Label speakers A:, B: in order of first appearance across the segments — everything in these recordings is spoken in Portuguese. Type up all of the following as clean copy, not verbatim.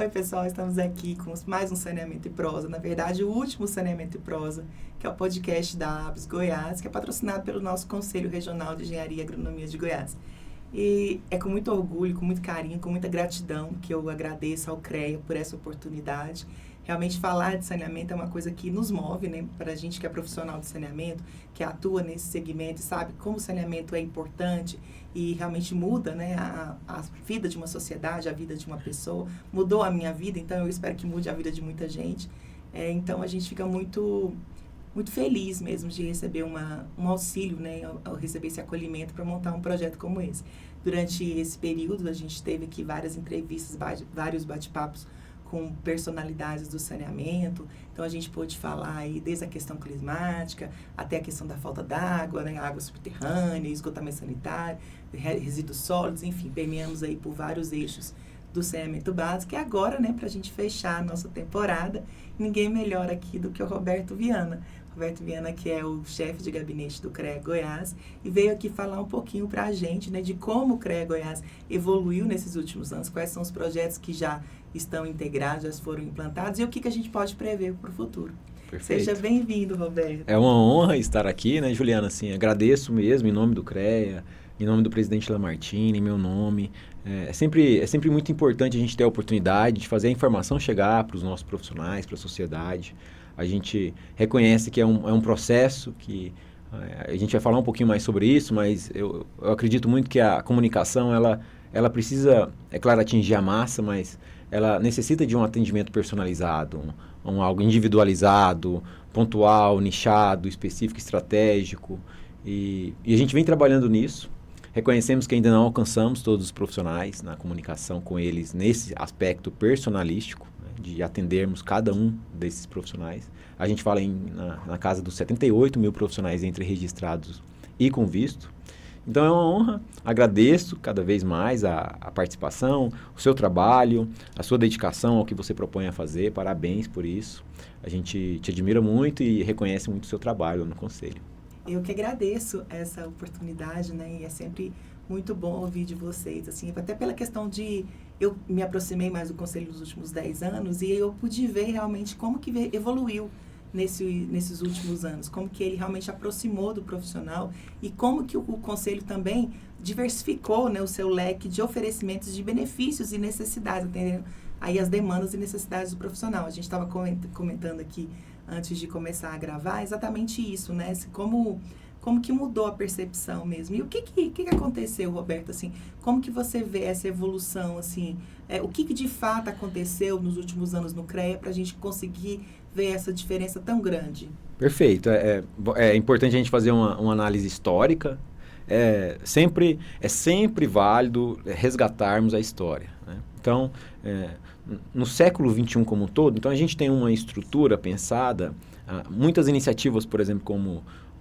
A: Oi, pessoal, estamos aqui com mais um Saneamento e Prosa. Na verdade, o último Saneamento e Prosa, que é o podcast da ABS Goiás, que é patrocinado pelo nosso Conselho Regional de Engenharia e Agronomia de Goiás. E é com muito orgulho, com muito carinho, com muita gratidão que eu agradeço ao CREA por essa oportunidade. Realmente falar de saneamento é uma coisa que nos move, né? Para a gente que é profissional de saneamento, que atua nesse segmento e sabe como o saneamento é importante e realmente muda, né, a vida de uma sociedade, a vida de uma pessoa. Mudou a minha vida, então eu espero que mude a vida de muita gente. Então a gente fica muito feliz mesmo de receber um auxílio, né, ao receber esse acolhimento para montar um projeto como esse. Durante esse período, a gente teve aqui várias entrevistas, vários bate-papos com personalidades do saneamento. Então, a gente pôde falar aí desde a questão climática até a questão da falta d'água, né, água subterrânea, esgotamento sanitário, resíduos sólidos, enfim, permeamos aí por vários eixos do saneamento básico. E agora, né, para a gente fechar a nossa temporada, ninguém melhor aqui do que o Roberto Viana. Roberto Viana, que é o chefe de gabinete do CREA Goiás, e veio aqui falar um pouquinho para a gente, né, de como o CREA Goiás evoluiu nesses últimos anos, quais são os projetos que já estão integrados, já foram implantados, e o que a gente pode prever para o futuro.
B: Perfeito.
A: Seja bem-vindo, Roberto.
B: É uma honra estar aqui, né, Juliana? Assim, agradeço mesmo em nome do CREA, em nome do presidente Lamartine, em meu nome. É sempre muito importante a gente ter a oportunidade de fazer a informação chegar para os nossos profissionais, para a sociedade. A gente reconhece que é um processo que a gente vai falar um pouquinho mais sobre isso, mas eu acredito muito que a comunicação, ela precisa, é claro, atingir a massa, mas ela necessita de um atendimento personalizado, algo individualizado, pontual, nichado, específico, estratégico. E a gente vem trabalhando nisso. Reconhecemos que ainda não alcançamos todos os profissionais na comunicação com eles nesse aspecto personalístico, né, de atendermos cada um desses profissionais. A gente fala na casa dos 78 mil profissionais entre registrados e com visto. Então é uma honra, agradeço cada vez mais a participação, o seu trabalho, a sua dedicação ao que você propõe a fazer, parabéns por isso. A gente te admira muito e reconhece muito o seu trabalho no Conselho.
A: Eu que agradeço essa oportunidade, né, e é sempre muito bom ouvir de vocês, assim, até pela questão de eu me aproximei mais do Conselho nos últimos 10 anos e eu pude ver realmente como que evoluiu nesses últimos anos, como que ele realmente aproximou do profissional e como que o Conselho também diversificou, né, o seu leque de oferecimentos de benefícios e necessidades, atendendo aí as demandas e necessidades do profissional. A gente estava comentando aqui antes de começar a gravar exatamente isso, né, como que mudou a percepção mesmo. E o que aconteceu, Roberto, assim, como que você vê essa evolução, assim, o que de fato aconteceu nos últimos anos no CREA para a gente conseguir ver essa diferença tão grande?
B: Perfeito. É importante a gente fazer uma análise histórica. É sempre válido resgatarmos a história, né? Então, no século XXI como um todo, então a gente tem uma estrutura pensada, muitas iniciativas, por exemplo,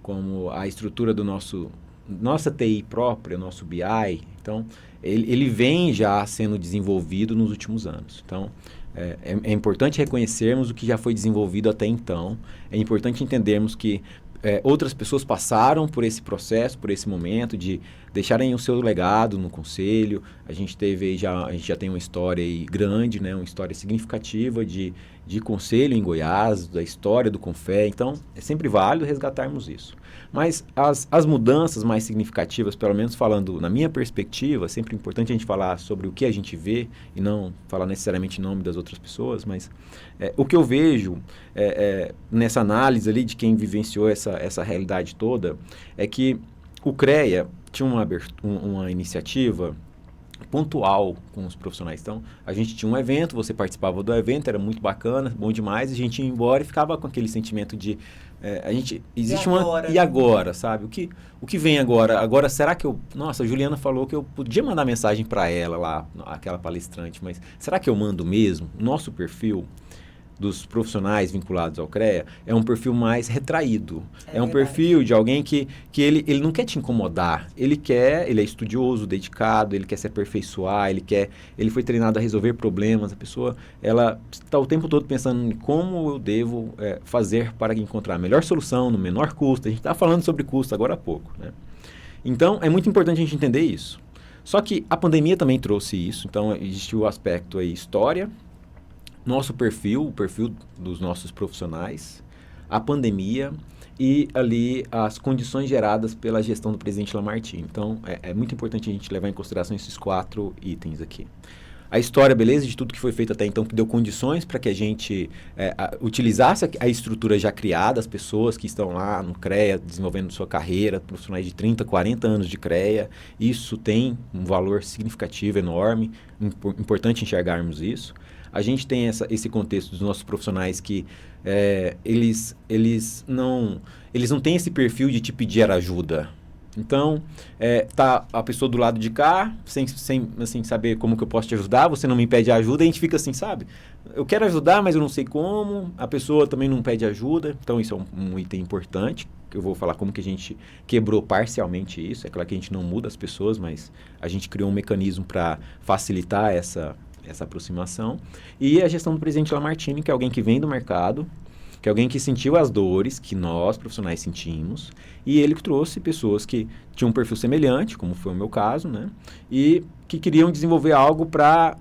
B: como a estrutura do nossa TI própria, nosso BI, então ele vem já sendo desenvolvido nos últimos anos. Então, é importante reconhecermos o que já foi desenvolvido até então, é importante entendermos que outras pessoas passaram por esse processo, por esse momento de deixarem o seu legado no Conselho. A gente já tem uma história aí grande, né, uma história significativa de Conselho em Goiás, da história do Confé. Então, é sempre válido resgatarmos isso. Mas as mudanças mais significativas, pelo menos falando na minha perspectiva, é sempre importante a gente falar sobre o que a gente vê e não falar necessariamente em nome das outras pessoas, mas o que eu vejo nessa análise ali de quem vivenciou essa realidade toda é que o CREA tinha uma iniciativa pontual com os profissionais. Então, a gente tinha um evento, você participava do evento, era muito bacana, bom demais, a gente ia embora e ficava com aquele sentimento de
A: E
B: agora, sabe? O que vem agora? Agora, será que nossa, a Juliana falou que eu podia mandar mensagem para ela lá, aquela palestrante, mas será que eu mando mesmo? Nosso perfil dos profissionais vinculados ao CREA é um perfil mais retraído. É um perfil de alguém que ele não quer te incomodar. Ele é estudioso, dedicado, ele quer se aperfeiçoar, ele foi treinado a resolver problemas. A pessoa, ela está o tempo todo pensando em como eu devo fazer para encontrar a melhor solução, no menor custo. A gente está falando sobre custo agora há pouco, né? Então, é muito importante a gente entender isso. Só que a pandemia também trouxe isso. Então, existe o aspecto aí história, nosso perfil, o perfil dos nossos profissionais, a pandemia e ali as condições geradas pela gestão do presidente Lamartine. Então, é muito importante a gente levar em consideração esses 4 itens aqui. A história, beleza, de tudo que foi feito até então, que deu condições para que a gente utilizasse a estrutura já criada, as pessoas que estão lá no CREA, desenvolvendo sua carreira, profissionais de 30, 40 anos de CREA, isso tem um valor significativo, enorme, importante enxergarmos isso. A gente tem esse contexto dos nossos profissionais que eles não têm esse perfil de te pedir ajuda. Então, tá a pessoa do lado de cá, sem assim, saber como que eu posso te ajudar, você não me pede ajuda, a gente fica assim, sabe? Eu quero ajudar, mas eu não sei como, a pessoa também não pede ajuda, então isso é um item importante, que eu vou falar como que a gente quebrou parcialmente isso. É claro que a gente não muda as pessoas, mas a gente criou um mecanismo para facilitar essa aproximação. E a gestão do presidente Lamartine, que é alguém que vem do mercado, que é alguém que sentiu as dores que nós, profissionais, sentimos, e ele trouxe pessoas que tinham um perfil semelhante, como foi o meu caso, né? E que queriam desenvolver algo para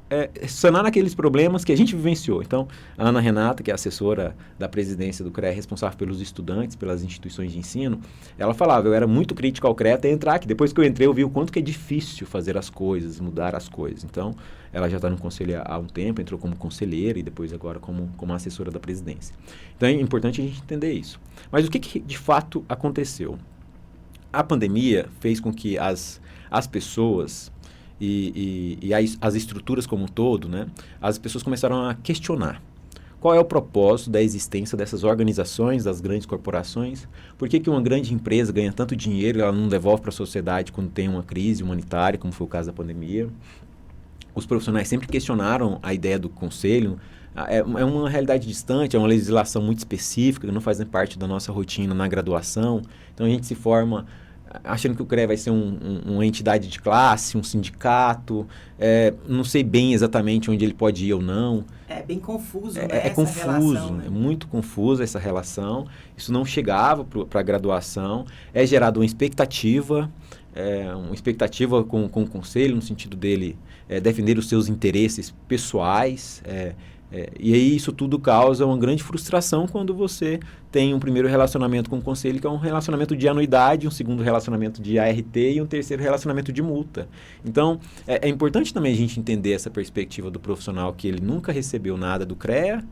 B: sanar aqueles problemas que a gente vivenciou. Então, a Ana Renata, que é assessora da presidência do CREA, responsável pelos estudantes, pelas instituições de ensino, ela falava, eu era muito crítica ao CREA até entrar aqui. Depois que eu entrei, eu vi o quanto que é difícil fazer as coisas, mudar as coisas. Então, ela já está no conselho há um tempo, entrou como conselheira e depois agora como assessora da presidência. Então, é importante a gente entender isso. Mas o que de fato aconteceu? A pandemia fez com que as pessoas e as estruturas como um todo, né, as pessoas começaram a questionar qual é o propósito da existência dessas organizações, das grandes corporações, por que uma grande empresa ganha tanto dinheiro e ela não devolve para a sociedade quando tem uma crise humanitária, como foi o caso da pandemia. Os profissionais sempre questionaram a ideia do conselho. É uma realidade distante, é uma legislação muito específica, que não faz parte da nossa rotina na graduação. Então, a gente se forma achando que o CREA vai ser uma entidade de classe, um sindicato. Não sei bem exatamente onde ele pode ir ou não.
A: É bem confuso, né?
B: É confuso, relação, né? É muito confusa essa relação. Isso não chegava para a graduação. É gerada uma expectativa com o conselho, no sentido dele defender os seus interesses pessoais. E aí isso tudo causa uma grande frustração quando você tem um primeiro relacionamento com o conselho, que é um relacionamento de anuidade, um segundo relacionamento de ART e um terceiro relacionamento de multa. Então, é importante também a gente entender essa perspectiva do profissional que ele nunca recebeu nada do CREA,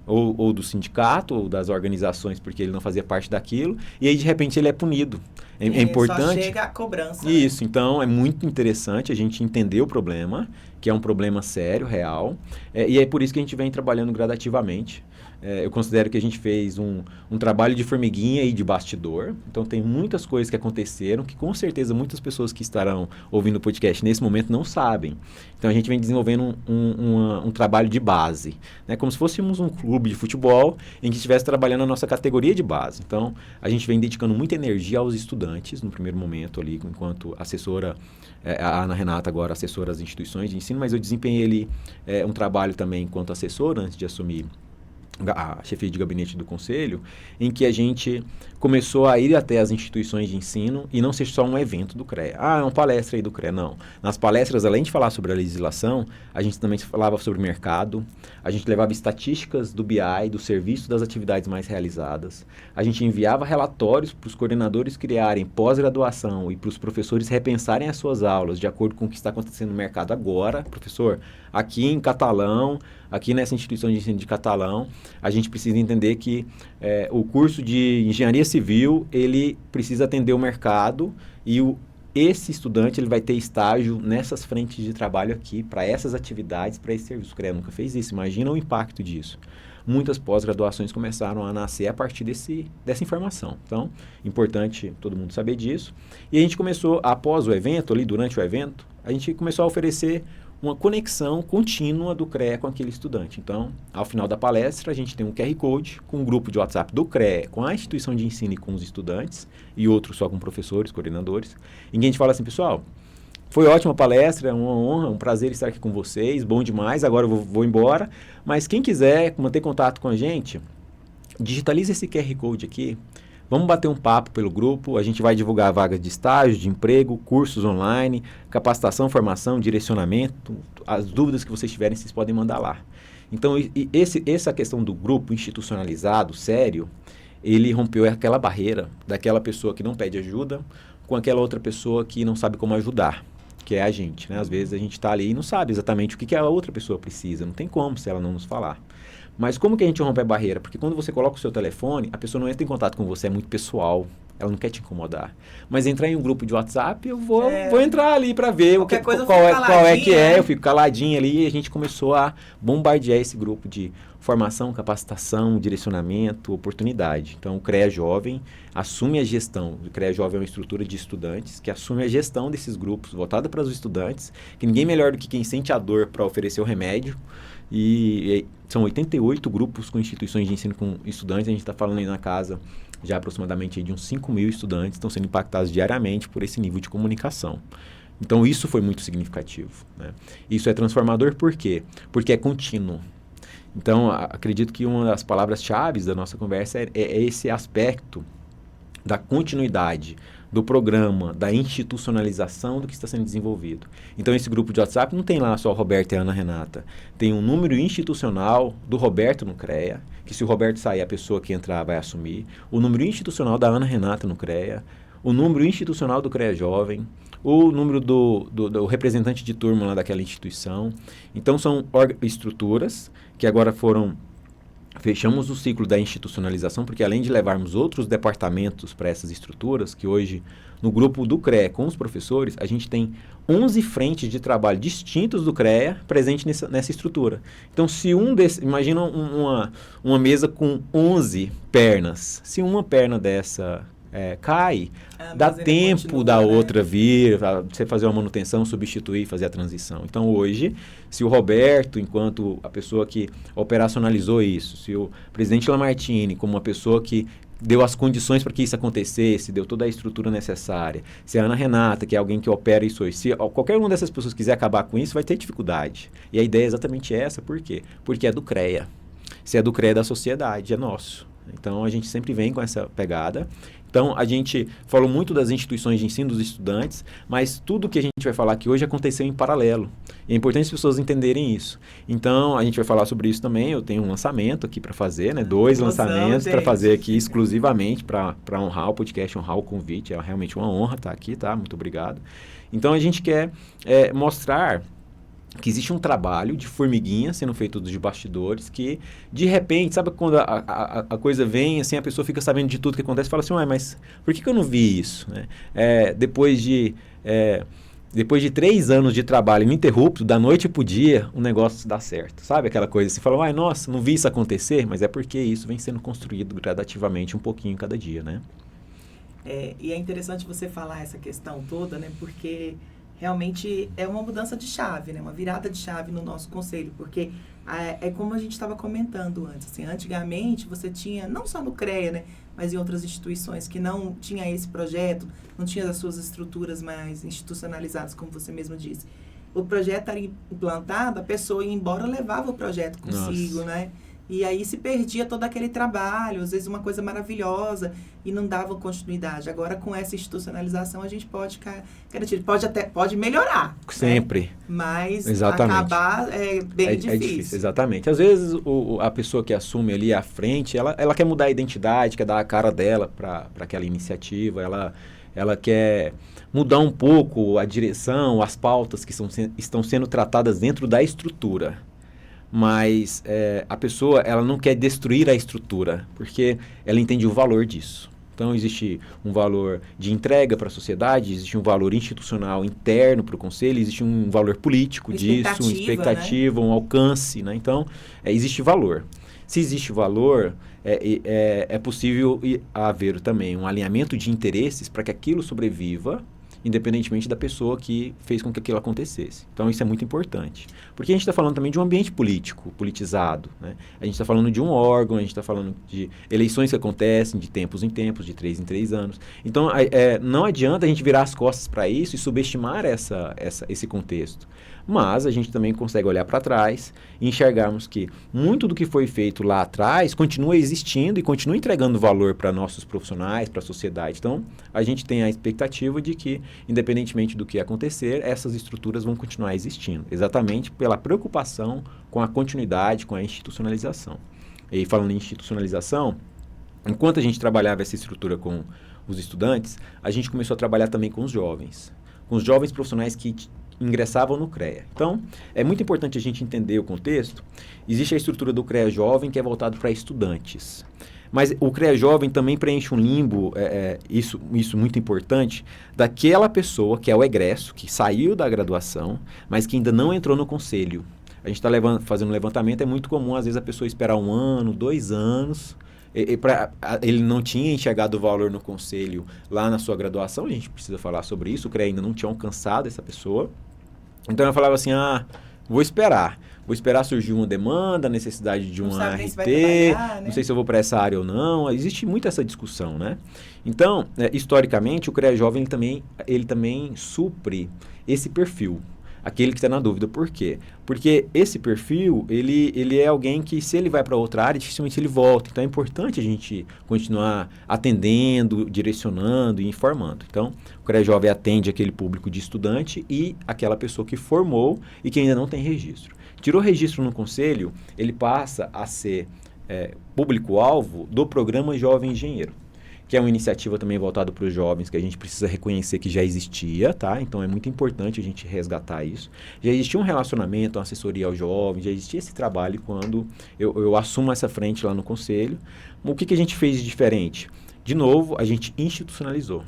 B: ou do sindicato, ou das organizações, porque ele não fazia parte daquilo, e aí de repente ele é punido. É importante.
A: Só chega a cobrança.
B: Isso, né? Então é muito interessante a gente entender o problema, que é um problema sério, real, e é por isso que a gente vem trabalhando gradativamente. Eu considero que a gente fez um trabalho de formiguinha e de bastidor. Então, tem muitas coisas que aconteceram que, com certeza, muitas pessoas que estarão ouvindo o podcast nesse momento não sabem. Então, a gente vem desenvolvendo um trabalho de base, né? Como se fôssemos um clube de futebol em que estivesse trabalhando a nossa categoria de base. Então, a gente vem dedicando muita energia aos estudantes, no primeiro momento ali, enquanto assessora, a Ana Renata agora assessora as instituições de ensino, mas eu desempenhei um trabalho também enquanto assessora antes de assumir a chefia de gabinete do conselho, em que a gente começou a ir até as instituições de ensino e não ser só um evento do CREA. É uma palestra aí do CREA. Não. Nas palestras, além de falar sobre a legislação, a gente também falava sobre o mercado, a gente levava estatísticas do BI, do serviço das atividades mais realizadas, a gente enviava relatórios para os coordenadores criarem pós-graduação e para os professores repensarem as suas aulas de acordo com o que está acontecendo no mercado agora. Professor, aqui em Catalão, aqui nessa instituição de ensino de Catalão, a gente precisa entender que o curso de engenharia civil, ele precisa atender o mercado e esse estudante ele vai ter estágio nessas frentes de trabalho aqui, para essas atividades, para esse serviço. O CREA nunca fez isso, imagina o impacto disso. Muitas pós-graduações começaram a nascer a partir dessa informação. Então, importante todo mundo saber disso. E a gente começou, após o evento, ali durante o evento, a gente começou a oferecer uma conexão contínua do CREA com aquele estudante. Então, ao final da palestra, a gente tem um QR Code com um grupo de WhatsApp do CREA, com a instituição de ensino e com os estudantes, e outro só com professores, coordenadores, em que a gente fala assim, pessoal, foi ótima a palestra, é uma honra, um prazer estar aqui com vocês, bom demais, agora eu vou embora, mas quem quiser manter contato com a gente, digitaliza esse QR Code aqui, vamos bater um papo pelo grupo, a gente vai divulgar vagas de estágio, de emprego, cursos online, capacitação, formação, direcionamento, as dúvidas que vocês tiverem, vocês podem mandar lá. Então, essa questão do grupo institucionalizado, sério, ele rompeu aquela barreira daquela pessoa que não pede ajuda com aquela outra pessoa que não sabe como ajudar, que é a gente, né? Às vezes a gente está ali e não sabe exatamente o que a outra pessoa precisa, não tem como se ela não nos falar. Mas como que a gente rompe a barreira? Porque quando você coloca o seu telefone, a pessoa não entra em contato com você, é muito pessoal. Ela não quer te incomodar. Mas entrar em um grupo de WhatsApp, eu vou entrar ali para ver qual é que é. Eu fico caladinho ali e a gente começou a bombardear esse grupo de formação, capacitação, direcionamento, oportunidade. Então, o CREA Jovem assume a gestão. O CREA Jovem é uma estrutura de estudantes que assume a gestão desses grupos, voltada para os estudantes, que ninguém melhor do que quem sente a dor para oferecer o remédio. E são 88 grupos com instituições de ensino com estudantes. A gente está falando aí na casa já aproximadamente de uns 5 mil estudantes estão sendo impactados diariamente por esse nível de comunicação. Então, isso foi muito significativo, né? Isso é transformador por quê? Porque é contínuo. Então, acredito que uma das palavras-chave da nossa conversa é esse aspecto da continuidade do programa, da institucionalização do que está sendo desenvolvido. Então, esse grupo de WhatsApp não tem lá só o Roberto e a Ana Renata. Tem um número institucional do Roberto no CREA, que se o Roberto sair, a pessoa que entrar vai assumir. O número institucional da Ana Renata no CREA. O número institucional do CREA Jovem. O número do representante de turma lá daquela instituição. Então, são estruturas que agora fechamos o ciclo da institucionalização, porque além de levarmos outros departamentos para essas estruturas, que hoje, no grupo do CREA com os professores, a gente tem 11 frentes de trabalho distintos do CREA presente nessa estrutura. Então, se imagina uma mesa com 11 pernas. Se uma perna dessa cai, dá tempo da outra vir, você fazer uma manutenção, substituir, fazer a transição. Então, hoje, se o Roberto, enquanto a pessoa que operacionalizou isso, se o presidente Lamartine, como uma pessoa que deu as condições para que isso acontecesse, deu toda a estrutura necessária, se a Ana Renata, que é alguém que opera isso hoje, se qualquer uma dessas pessoas quiser acabar com isso, vai ter dificuldade. E a ideia é exatamente essa, por quê? Porque é do CREA. Se é do CREA da sociedade, é nosso. Então, a gente sempre vem com essa pegada. Então, a gente falou muito das instituições de ensino dos estudantes, mas tudo que a gente vai falar aqui hoje aconteceu em paralelo. E é importante as pessoas entenderem isso. Então, a gente vai falar sobre isso também. Eu tenho um lançamento aqui para fazer, né? 2 lançamentos para fazer aqui exclusivamente para honrar o podcast, honrar o convite. É realmente uma honra estar aqui, tá? Muito obrigado. Então, a gente quer mostrar que existe um trabalho de formiguinha sendo feito dos bastidores que, de repente, sabe quando a coisa vem, assim, a pessoa fica sabendo de tudo que acontece e fala assim, mas por que eu não vi isso? Né? Depois de 3 anos de trabalho ininterrupto, da noite pro dia, o negócio dá certo. Sabe aquela coisa, você fala, nossa, não vi isso acontecer, mas é porque isso vem sendo construído gradativamente um pouquinho cada dia, né?
A: E é interessante você falar essa questão toda, né? Porque realmente é uma mudança de chave, né? Uma virada de chave no nosso conselho, porque é como a gente estava comentando antes, assim, antigamente você tinha, não só no CREA, né, mas em outras instituições que não tinha esse projeto, não tinha as suas estruturas mais institucionalizadas, como você mesmo disse. O projeto era implantado, a pessoa ia embora, levava o projeto consigo, Nossa. Né? E aí se perdia todo aquele trabalho, às vezes uma coisa maravilhosa, e não dava continuidade. Agora, com essa institucionalização, a gente pode garantir, pode melhorar.
B: Sempre.
A: Né? Mas
B: Exatamente.
A: Acabar é bem difícil. É difícil.
B: Exatamente. Às vezes, a pessoa que assume ali à frente, ela quer mudar a identidade, quer dar a cara dela para aquela iniciativa, ela quer mudar um pouco a direção, as pautas que estão sendo tratadas dentro da estrutura. Mas a pessoa ela não quer destruir a estrutura, porque ela entende o valor disso. Então, existe um valor de entrega para a sociedade, existe um valor institucional interno para o conselho, existe um valor político disso, uma expectativa, né? Um alcance. Né? Então, existe valor. Se existe valor, é possível haver também um alinhamento de interesses para que aquilo sobreviva, independentemente da pessoa que fez com que aquilo acontecesse. Então, isso é muito importante. Porque a gente está falando também de um ambiente político, politizado. Né? A gente está falando de um órgão, a gente está falando de eleições que acontecem de tempos em tempos, de 3 em 3 anos. Então, não adianta a gente virar as costas para isso e subestimar esse contexto. Mas a gente também consegue olhar para trás e enxergarmos que muito do que foi feito lá atrás continua existindo e continua entregando valor para nossos profissionais, para a sociedade. Então, a gente tem a expectativa de que, independentemente do que acontecer, essas estruturas vão continuar existindo, exatamente pela preocupação com a continuidade, com a institucionalização. E falando em institucionalização, enquanto a gente trabalhava essa estrutura com os estudantes, a gente começou a trabalhar também com os jovens profissionais que ingressavam no CREA. Então, é muito importante a gente entender o contexto. Existe a estrutura do CREA Jovem, que é voltado para estudantes. Mas o CREA Jovem também preenche um limbo, isso muito importante, daquela pessoa que é o egresso, que saiu da graduação, mas que ainda não entrou no conselho. A gente está fazendo um levantamento, é muito comum, às vezes, a pessoa esperar 1 ano, 2 anos... ele não tinha enxergado o valor no conselho lá na sua graduação, a gente precisa falar sobre isso, o CREA ainda não tinha alcançado essa pessoa. Então, eu falava assim, vou esperar surgir uma demanda, a necessidade de uma ART, não sei se eu vou para essa área ou não, existe muito essa discussão, né? Então, historicamente, o CREA Jovem ele também supre esse perfil. Aquele que está na dúvida. Por quê? Porque esse perfil, ele é alguém que, se ele vai para outra área, dificilmente ele volta. Então, é importante a gente continuar atendendo, direcionando e informando. Então, o CREA Jovem atende aquele público de estudante e aquela pessoa que formou e que ainda não tem registro. Tirou registro no conselho, ele passa a ser público-alvo do programa Jovem Engenheiro, que é uma iniciativa também voltada para os jovens, que a gente precisa reconhecer que já existia, tá? Então, é muito importante a gente resgatar isso. Já existia um relacionamento, uma assessoria ao jovem, já existia esse trabalho quando eu assumo essa frente lá no conselho. O que a gente fez de diferente? De novo, a gente institucionalizou.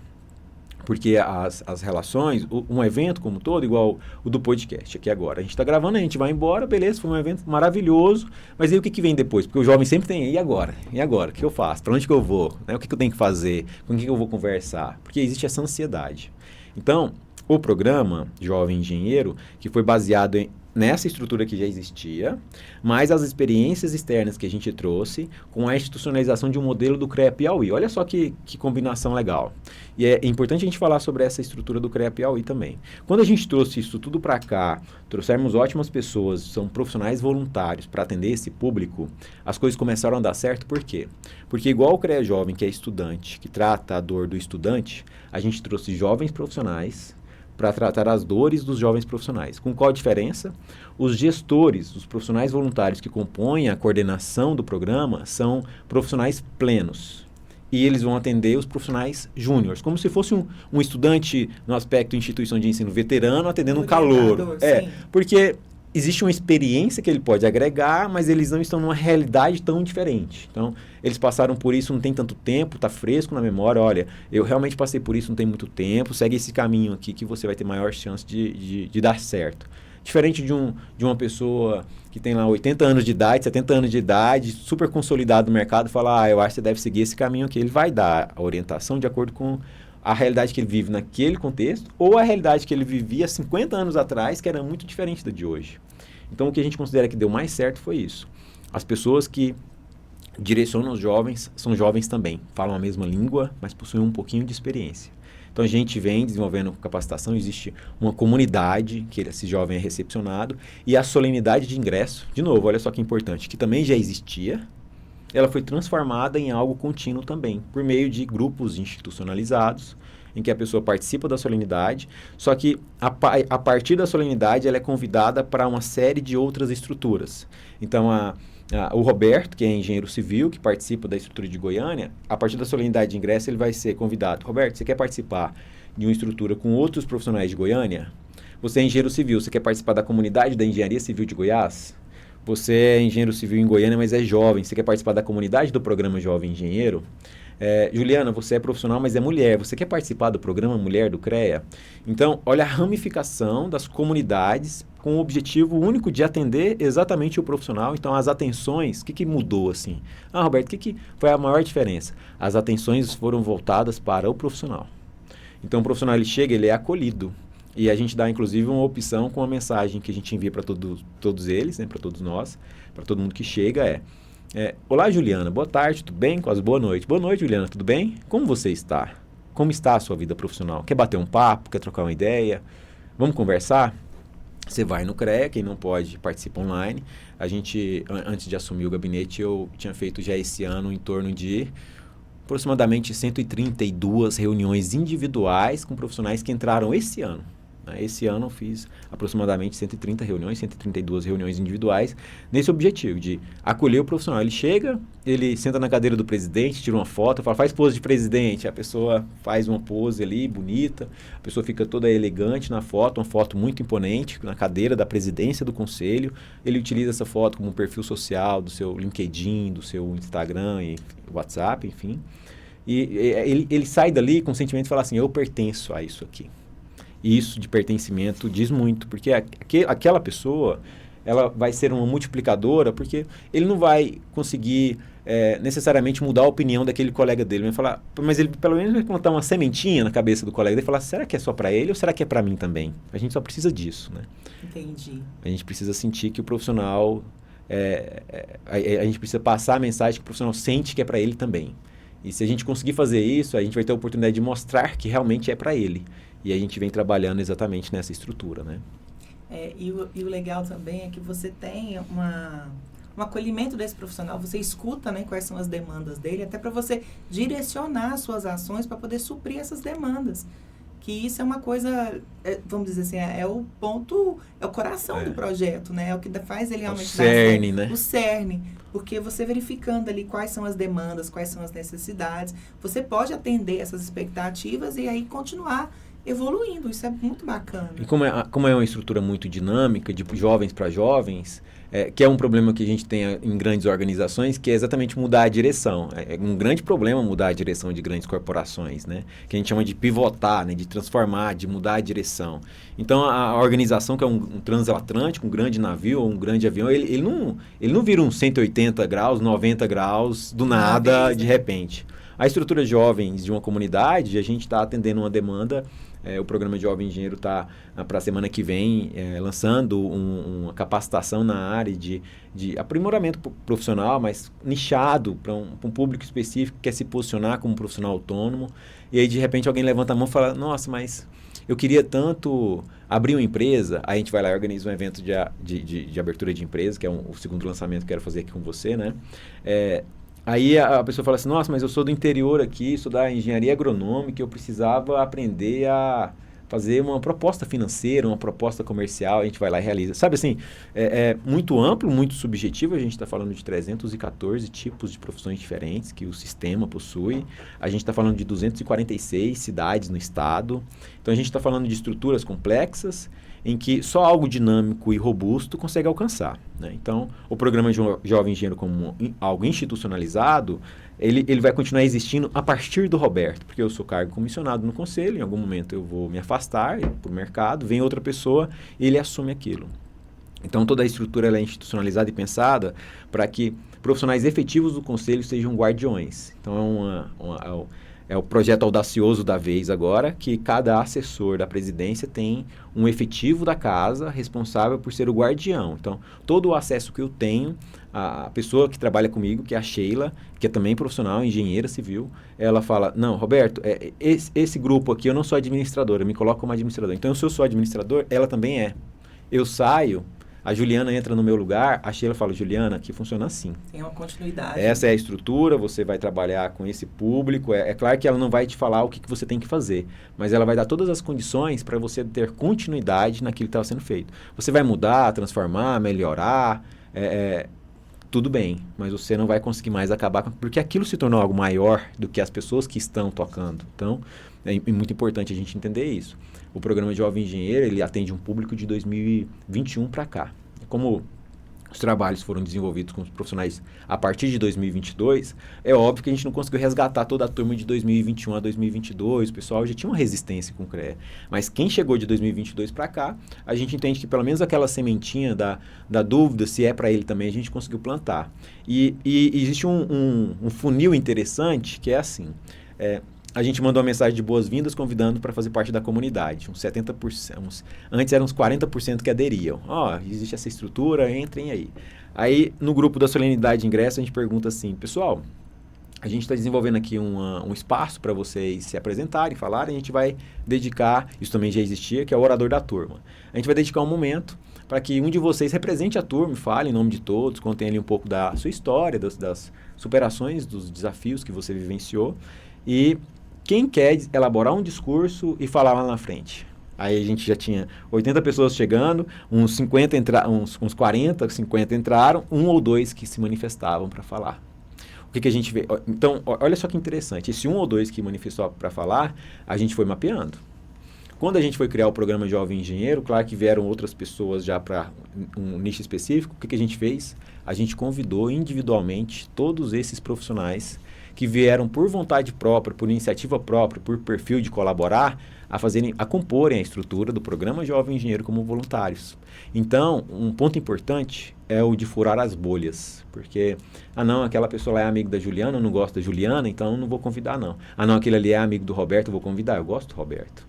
B: Porque as relações, um evento como todo, igual o do podcast aqui agora. A gente está gravando, a gente vai embora, beleza, foi um evento maravilhoso, mas aí o que vem depois? Porque o jovem sempre tem, e agora? E agora? O que eu faço? Para onde que eu vou? Né? O que eu tenho que fazer? Com quem eu vou conversar? Porque existe essa ansiedade. Então, o programa Jovem Engenheiro, que foi baseado nessa estrutura que já existia, mais as experiências externas que a gente trouxe com a institucionalização de um modelo do CREA Piauí. Olha só que combinação legal. E é importante a gente falar sobre essa estrutura do CREA Piauí também. Quando a gente trouxe isso tudo para cá, trouxemos ótimas pessoas, são profissionais voluntários para atender esse público, as coisas começaram a dar certo. Por quê? Porque igual o CREA Jovem, que é estudante, que trata a dor do estudante, a gente trouxe jovens profissionais para tratar as dores dos jovens profissionais. Com qual diferença? Os gestores, os profissionais voluntários que compõem a coordenação do programa são profissionais plenos. E eles vão atender os profissionais júniores, como se fosse um estudante no aspecto instituição de ensino veterano atendendo um calouro. Porque existe uma experiência que ele pode agregar, mas eles não estão numa realidade tão diferente. Então, eles passaram por isso, não tem tanto tempo, está fresco na memória. Olha, eu realmente passei por isso, não tem muito tempo, segue esse caminho aqui que você vai ter maior chance de dar certo. Diferente de uma pessoa que tem lá 80 anos de idade, 70 anos de idade, super consolidado no mercado, fala, eu acho que você deve seguir esse caminho aqui. Ele vai dar a orientação de acordo com a realidade que ele vive naquele contexto ou a realidade que ele vivia 50 anos atrás, que era muito diferente da de hoje. Então, o que a gente considera que deu mais certo foi isso. As pessoas que direcionam os jovens são jovens também, falam a mesma língua, mas possuem um pouquinho de experiência. Então, a gente vem desenvolvendo capacitação, existe uma comunidade que esse jovem é recepcionado e a solenidade de ingresso, de novo, olha só que importante, que também já existia, ela foi transformada em algo contínuo também, por meio de grupos institucionalizados, em que a pessoa participa da solenidade, só que a partir da solenidade ela é convidada para uma série de outras estruturas. Então, o Roberto, que é engenheiro civil, que participa da estrutura de Goiânia, a partir da solenidade de ingresso ele vai ser convidado. Roberto, você quer participar de uma estrutura com outros profissionais de Goiânia? Você é engenheiro civil, você quer participar da comunidade da engenharia civil de Goiás? Você é engenheiro civil em Goiânia, mas é jovem, você quer participar da comunidade do programa Jovem Engenheiro? Juliana, você é profissional, mas é mulher. Você quer participar do programa Mulher do CREA? Então, olha a ramificação das comunidades com o objetivo único de atender exatamente o profissional. Então, as atenções, o que mudou assim? Roberto, o que foi a maior diferença? As atenções foram voltadas para o profissional. Então, o profissional ele chega, ele é acolhido. E a gente dá, inclusive, uma opção com uma mensagem que a gente envia para todos eles, né, para todos nós, para todo mundo que chega, olá, Juliana, boa tarde, tudo bem? Quase boa noite. Boa noite, Juliana, tudo bem? Como você está? Como está a sua vida profissional? Quer bater um papo? Quer trocar uma ideia? Vamos conversar? Você vai no CREA, quem não pode participa online. A gente, antes de assumir o gabinete, eu tinha feito já esse ano em torno de aproximadamente 132 reuniões individuais com profissionais que entraram esse ano. Né? Esse ano eu fiz aproximadamente 130 reuniões, 132 reuniões individuais, nesse objetivo de acolher o profissional. Ele chega, ele senta na cadeira do presidente, tira uma foto, fala, faz pose de presidente. A pessoa faz uma pose ali, bonita, a pessoa fica toda elegante na foto, uma foto muito imponente, na cadeira da presidência do conselho. Ele utiliza essa foto como um perfil social do seu LinkedIn, do seu Instagram e WhatsApp, enfim. E ele sai dali com o sentimento de falar assim, eu pertenço a isso aqui. E isso de pertencimento diz muito, porque aquela pessoa, ela vai ser uma multiplicadora, porque ele não vai conseguir necessariamente mudar a opinião daquele colega dele. Vai falar, mas ele pelo menos vai plantar uma sementinha na cabeça do colega dele e falar, será que é só para ele ou será que é para mim também? A gente só precisa disso, né?
A: Entendi.
B: A gente precisa sentir que o profissional, a gente precisa passar a mensagem que o profissional sente que é para ele também. E se a gente conseguir fazer isso, a gente vai ter a oportunidade de mostrar que realmente é para ele. E a gente vem trabalhando exatamente nessa estrutura, né?
A: E o legal também é que você tem um acolhimento desse profissional, você escuta, né, quais são as demandas dele, até para você direcionar suas ações para poder suprir essas demandas. Que isso é uma coisa, vamos dizer assim, é o ponto, é o coração do projeto, né? É o que faz ele realmente...
B: O cerne, né?
A: O cerne. Porque você verificando ali quais são as demandas, quais são as necessidades, você pode atender essas expectativas e aí continuar evoluindo. Isso é muito bacana.
B: E como é uma estrutura muito dinâmica, de jovens para jovens, que é um problema que a gente tem em grandes organizações, que é exatamente mudar a direção. É um grande problema mudar a direção de grandes corporações, né? Que a gente chama de pivotar, né? De transformar, de mudar a direção. Então, a organização que é um transatlântico, um grande navio ou um grande avião, ele não vira um 180 graus, 90 graus do nada, de repente. A estrutura de jovens de uma comunidade, a gente está atendendo uma demanda. O programa Jovem Engenheiro está, para a semana que vem, lançando uma capacitação na área de aprimoramento profissional, mas nichado para um público específico que quer se posicionar como profissional autônomo. E aí, de repente, alguém levanta a mão e fala, nossa, mas eu queria tanto abrir uma empresa. Aí a gente vai lá e organiza um evento de abertura de empresa, que é o segundo lançamento que eu quero fazer aqui com você, né? Aí a pessoa fala assim, nossa, mas eu sou do interior aqui, sou da engenharia agronômica, eu precisava aprender a fazer uma proposta financeira, uma proposta comercial, a gente vai lá e realiza. Sabe assim, é muito amplo, muito subjetivo, a gente está falando de 314 tipos de profissões diferentes que o sistema possui, a gente está falando de 246 cidades no estado, então a gente está falando de estruturas complexas, em que só algo dinâmico e robusto consegue alcançar, né? Então, o programa Jovem Engenheiro como algo institucionalizado, ele vai continuar existindo a partir do Roberto, porque eu sou cargo comissionado no conselho, em algum momento eu vou me afastar para o mercado, vem outra pessoa e ele assume aquilo. Então, toda a estrutura ela é institucionalizada e pensada para que profissionais efetivos do conselho sejam guardiões. Então, é o projeto audacioso da vez agora, que cada assessor da presidência tem um efetivo da casa responsável por ser o guardião. Então, todo o acesso que eu tenho, a pessoa que trabalha comigo, que é a Sheila, que é também profissional, engenheira civil, ela fala, não, Roberto, esse grupo aqui eu não sou administradora, me coloca como administrador. Então, se eu sou administrador, ela também é. Eu saio, a Juliana entra no meu lugar, a Sheila fala, Juliana, aqui funciona assim.
A: Tem uma continuidade.
B: Essa é a estrutura, você vai trabalhar com esse público. É claro que ela não vai te falar o que você tem que fazer, mas ela vai dar todas as condições para você ter continuidade naquilo que estava sendo feito. Você vai mudar, transformar, melhorar, tudo bem, mas você não vai conseguir mais acabar porque aquilo se tornou algo maior do que as pessoas que estão tocando. Então, é muito importante a gente entender isso. O programa Jovem Engenheiro, ele atende um público de 2021 para cá. Como os trabalhos foram desenvolvidos com os profissionais a partir de 2022, é óbvio que a gente não conseguiu resgatar toda a turma de 2021 a 2022, o pessoal já tinha uma resistência com o CREA. Mas quem chegou de 2022 para cá, a gente entende que pelo menos aquela sementinha da dúvida se é para ele também, a gente conseguiu plantar. E existe um funil interessante que é assim, a gente mandou uma mensagem de boas-vindas convidando para fazer parte da comunidade. Uns 70%, antes eram uns 40% que aderiam. Existe essa estrutura, entrem aí. Aí, no grupo da solenidade de ingresso, a gente pergunta assim, pessoal, a gente está desenvolvendo aqui um espaço para vocês se apresentarem, falarem, a gente vai dedicar, isso também já existia, que é o orador da turma. A gente vai dedicar um momento para que um de vocês represente a turma e fale em nome de todos, contém ali um pouco da sua história, das superações, dos desafios que você vivenciou. E quem quer elaborar um discurso e falar lá na frente? Aí a gente já tinha 80 pessoas chegando, uns 40, 50 entraram, um ou dois que se manifestavam para falar. O que a gente vê? Então, olha só que interessante. Esse um ou dois que manifestou para falar, a gente foi mapeando. Quando a gente foi criar o programa Jovem Engenheiro, claro que vieram outras pessoas já para um nicho específico. O que a gente fez? A gente convidou individualmente todos esses profissionais que vieram por vontade própria, por iniciativa própria, por perfil de colaborar, a comporem a estrutura do programa Jovem Engenheiro como voluntários. Então, um ponto importante é o de furar as bolhas, porque, não, aquela pessoa lá é amigo da Juliana, eu não gosto da Juliana, então não vou convidar, não. Não, aquele ali é amigo do Roberto, eu vou convidar, eu gosto do Roberto.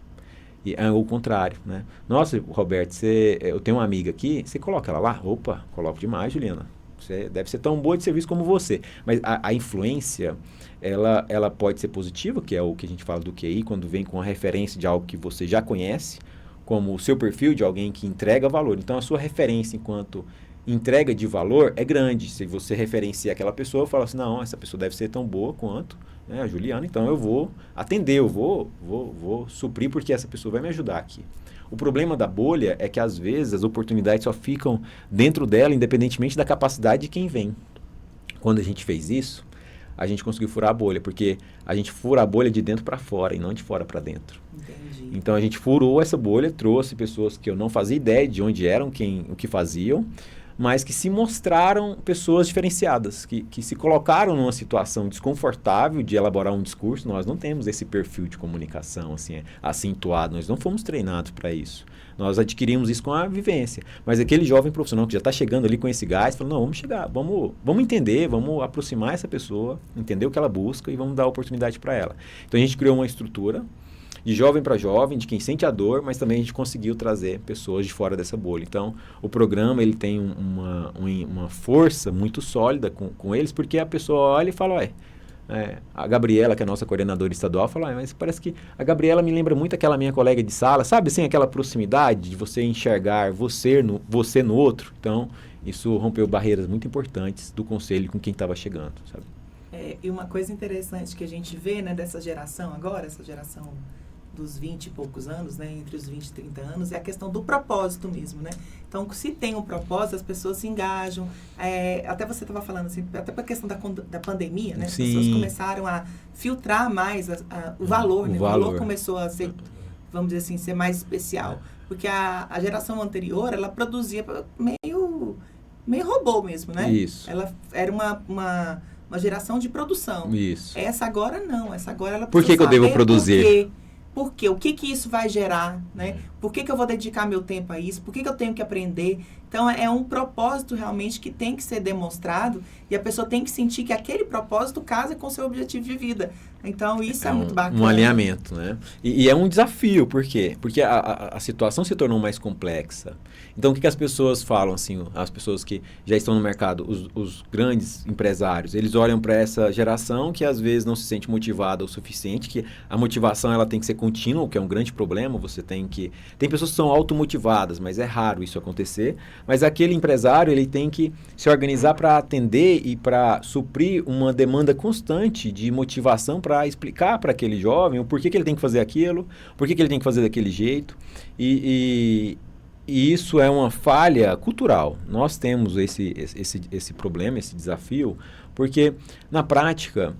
B: E é o contrário, né? Nossa, Roberto, eu tenho uma amiga aqui, você coloca ela lá? Opa, coloco demais, Juliana. Você deve ser tão boa de serviço como você. Mas a influência, ela pode ser positiva, que é o que a gente fala do QI, quando vem com a referência de algo que você já conhece, como o seu perfil de alguém que entrega valor. Então, a sua referência enquanto entrega de valor é grande. Se você referencia aquela pessoa, fala assim, não, essa pessoa deve ser tão boa quanto a Juliana, então eu vou atender, eu vou suprir porque essa pessoa vai me ajudar aqui. O problema da bolha é que, às vezes, as oportunidades só ficam dentro dela, independentemente da capacidade de quem vem. Quando a gente fez isso, a gente conseguiu furar a bolha, porque a gente fura a bolha de dentro para fora e não de fora para dentro.
A: Entendi.
B: Então, a gente furou essa bolha, trouxe pessoas que eu não fazia ideia de onde eram, o que faziam, mas que se mostraram pessoas diferenciadas, que se colocaram numa situação desconfortável de elaborar um discurso. Nós não temos esse perfil de comunicação assim acentuado, nós não fomos treinados para isso. Nós adquirimos isso com a vivência. Mas aquele jovem profissional que já está chegando ali com esse gás, falou, não, vamos chegar, vamos entender, vamos aproximar essa pessoa, entender o que ela busca e vamos dar oportunidade para ela. Então a gente criou uma estrutura de jovem para jovem, de quem sente a dor, mas também a gente conseguiu trazer pessoas de fora dessa bolha. Então, o programa ele tem uma força muito sólida com eles, porque a pessoa olha e fala, a Gabriela, que é a nossa coordenadora estadual, fala, mas parece que a Gabriela me lembra muito aquela minha colega de sala, sabe assim, aquela proximidade de você enxergar você no outro. Então, isso rompeu barreiras muito importantes do conselho com quem estava chegando, sabe?
A: E uma coisa interessante que a gente vê, né, dessa geração agora, essa geração dos 20 e poucos anos, né, entre os 20 e 30 anos, é a questão do propósito mesmo, né? Então, se tem um propósito, as pessoas se engajam. Até você estava falando, assim, até para a questão da pandemia, né? As pessoas começaram a filtrar mais o valor, né? O valor começou a ser, vamos dizer assim, ser mais especial. Porque a geração anterior, ela produzia meio robô mesmo, né?
B: Isso.
A: Ela era uma geração de produção.
B: Isso.
A: Essa agora não. Essa agora ela
B: Por que eu devo produzir?
A: Por quê? O que isso vai gerar, né? Por que eu vou dedicar meu tempo a isso? Por que eu tenho que aprender? Então, é um propósito realmente que tem que ser demonstrado e a pessoa tem que sentir que aquele propósito casa com o seu objetivo de vida. Então, isso é muito bacana.
B: Um alinhamento, né? E é um desafio, por quê? Porque a situação se tornou mais complexa. Então, o que as pessoas falam, assim, as pessoas que já estão no mercado, os grandes empresários, eles olham para essa geração que às vezes não se sente motivada o suficiente, que a motivação ela tem que ser contínua, o que é um grande problema. Tem pessoas que são automotivadas, mas é raro isso acontecer. Mas aquele empresário, ele tem que se organizar para atender e para suprir uma demanda constante de motivação para explicar para aquele jovem o porquê que ele tem que fazer aquilo, porquê que ele tem que fazer daquele jeito. E isso é uma falha cultural. Nós temos esse problema, esse desafio, porque, na prática,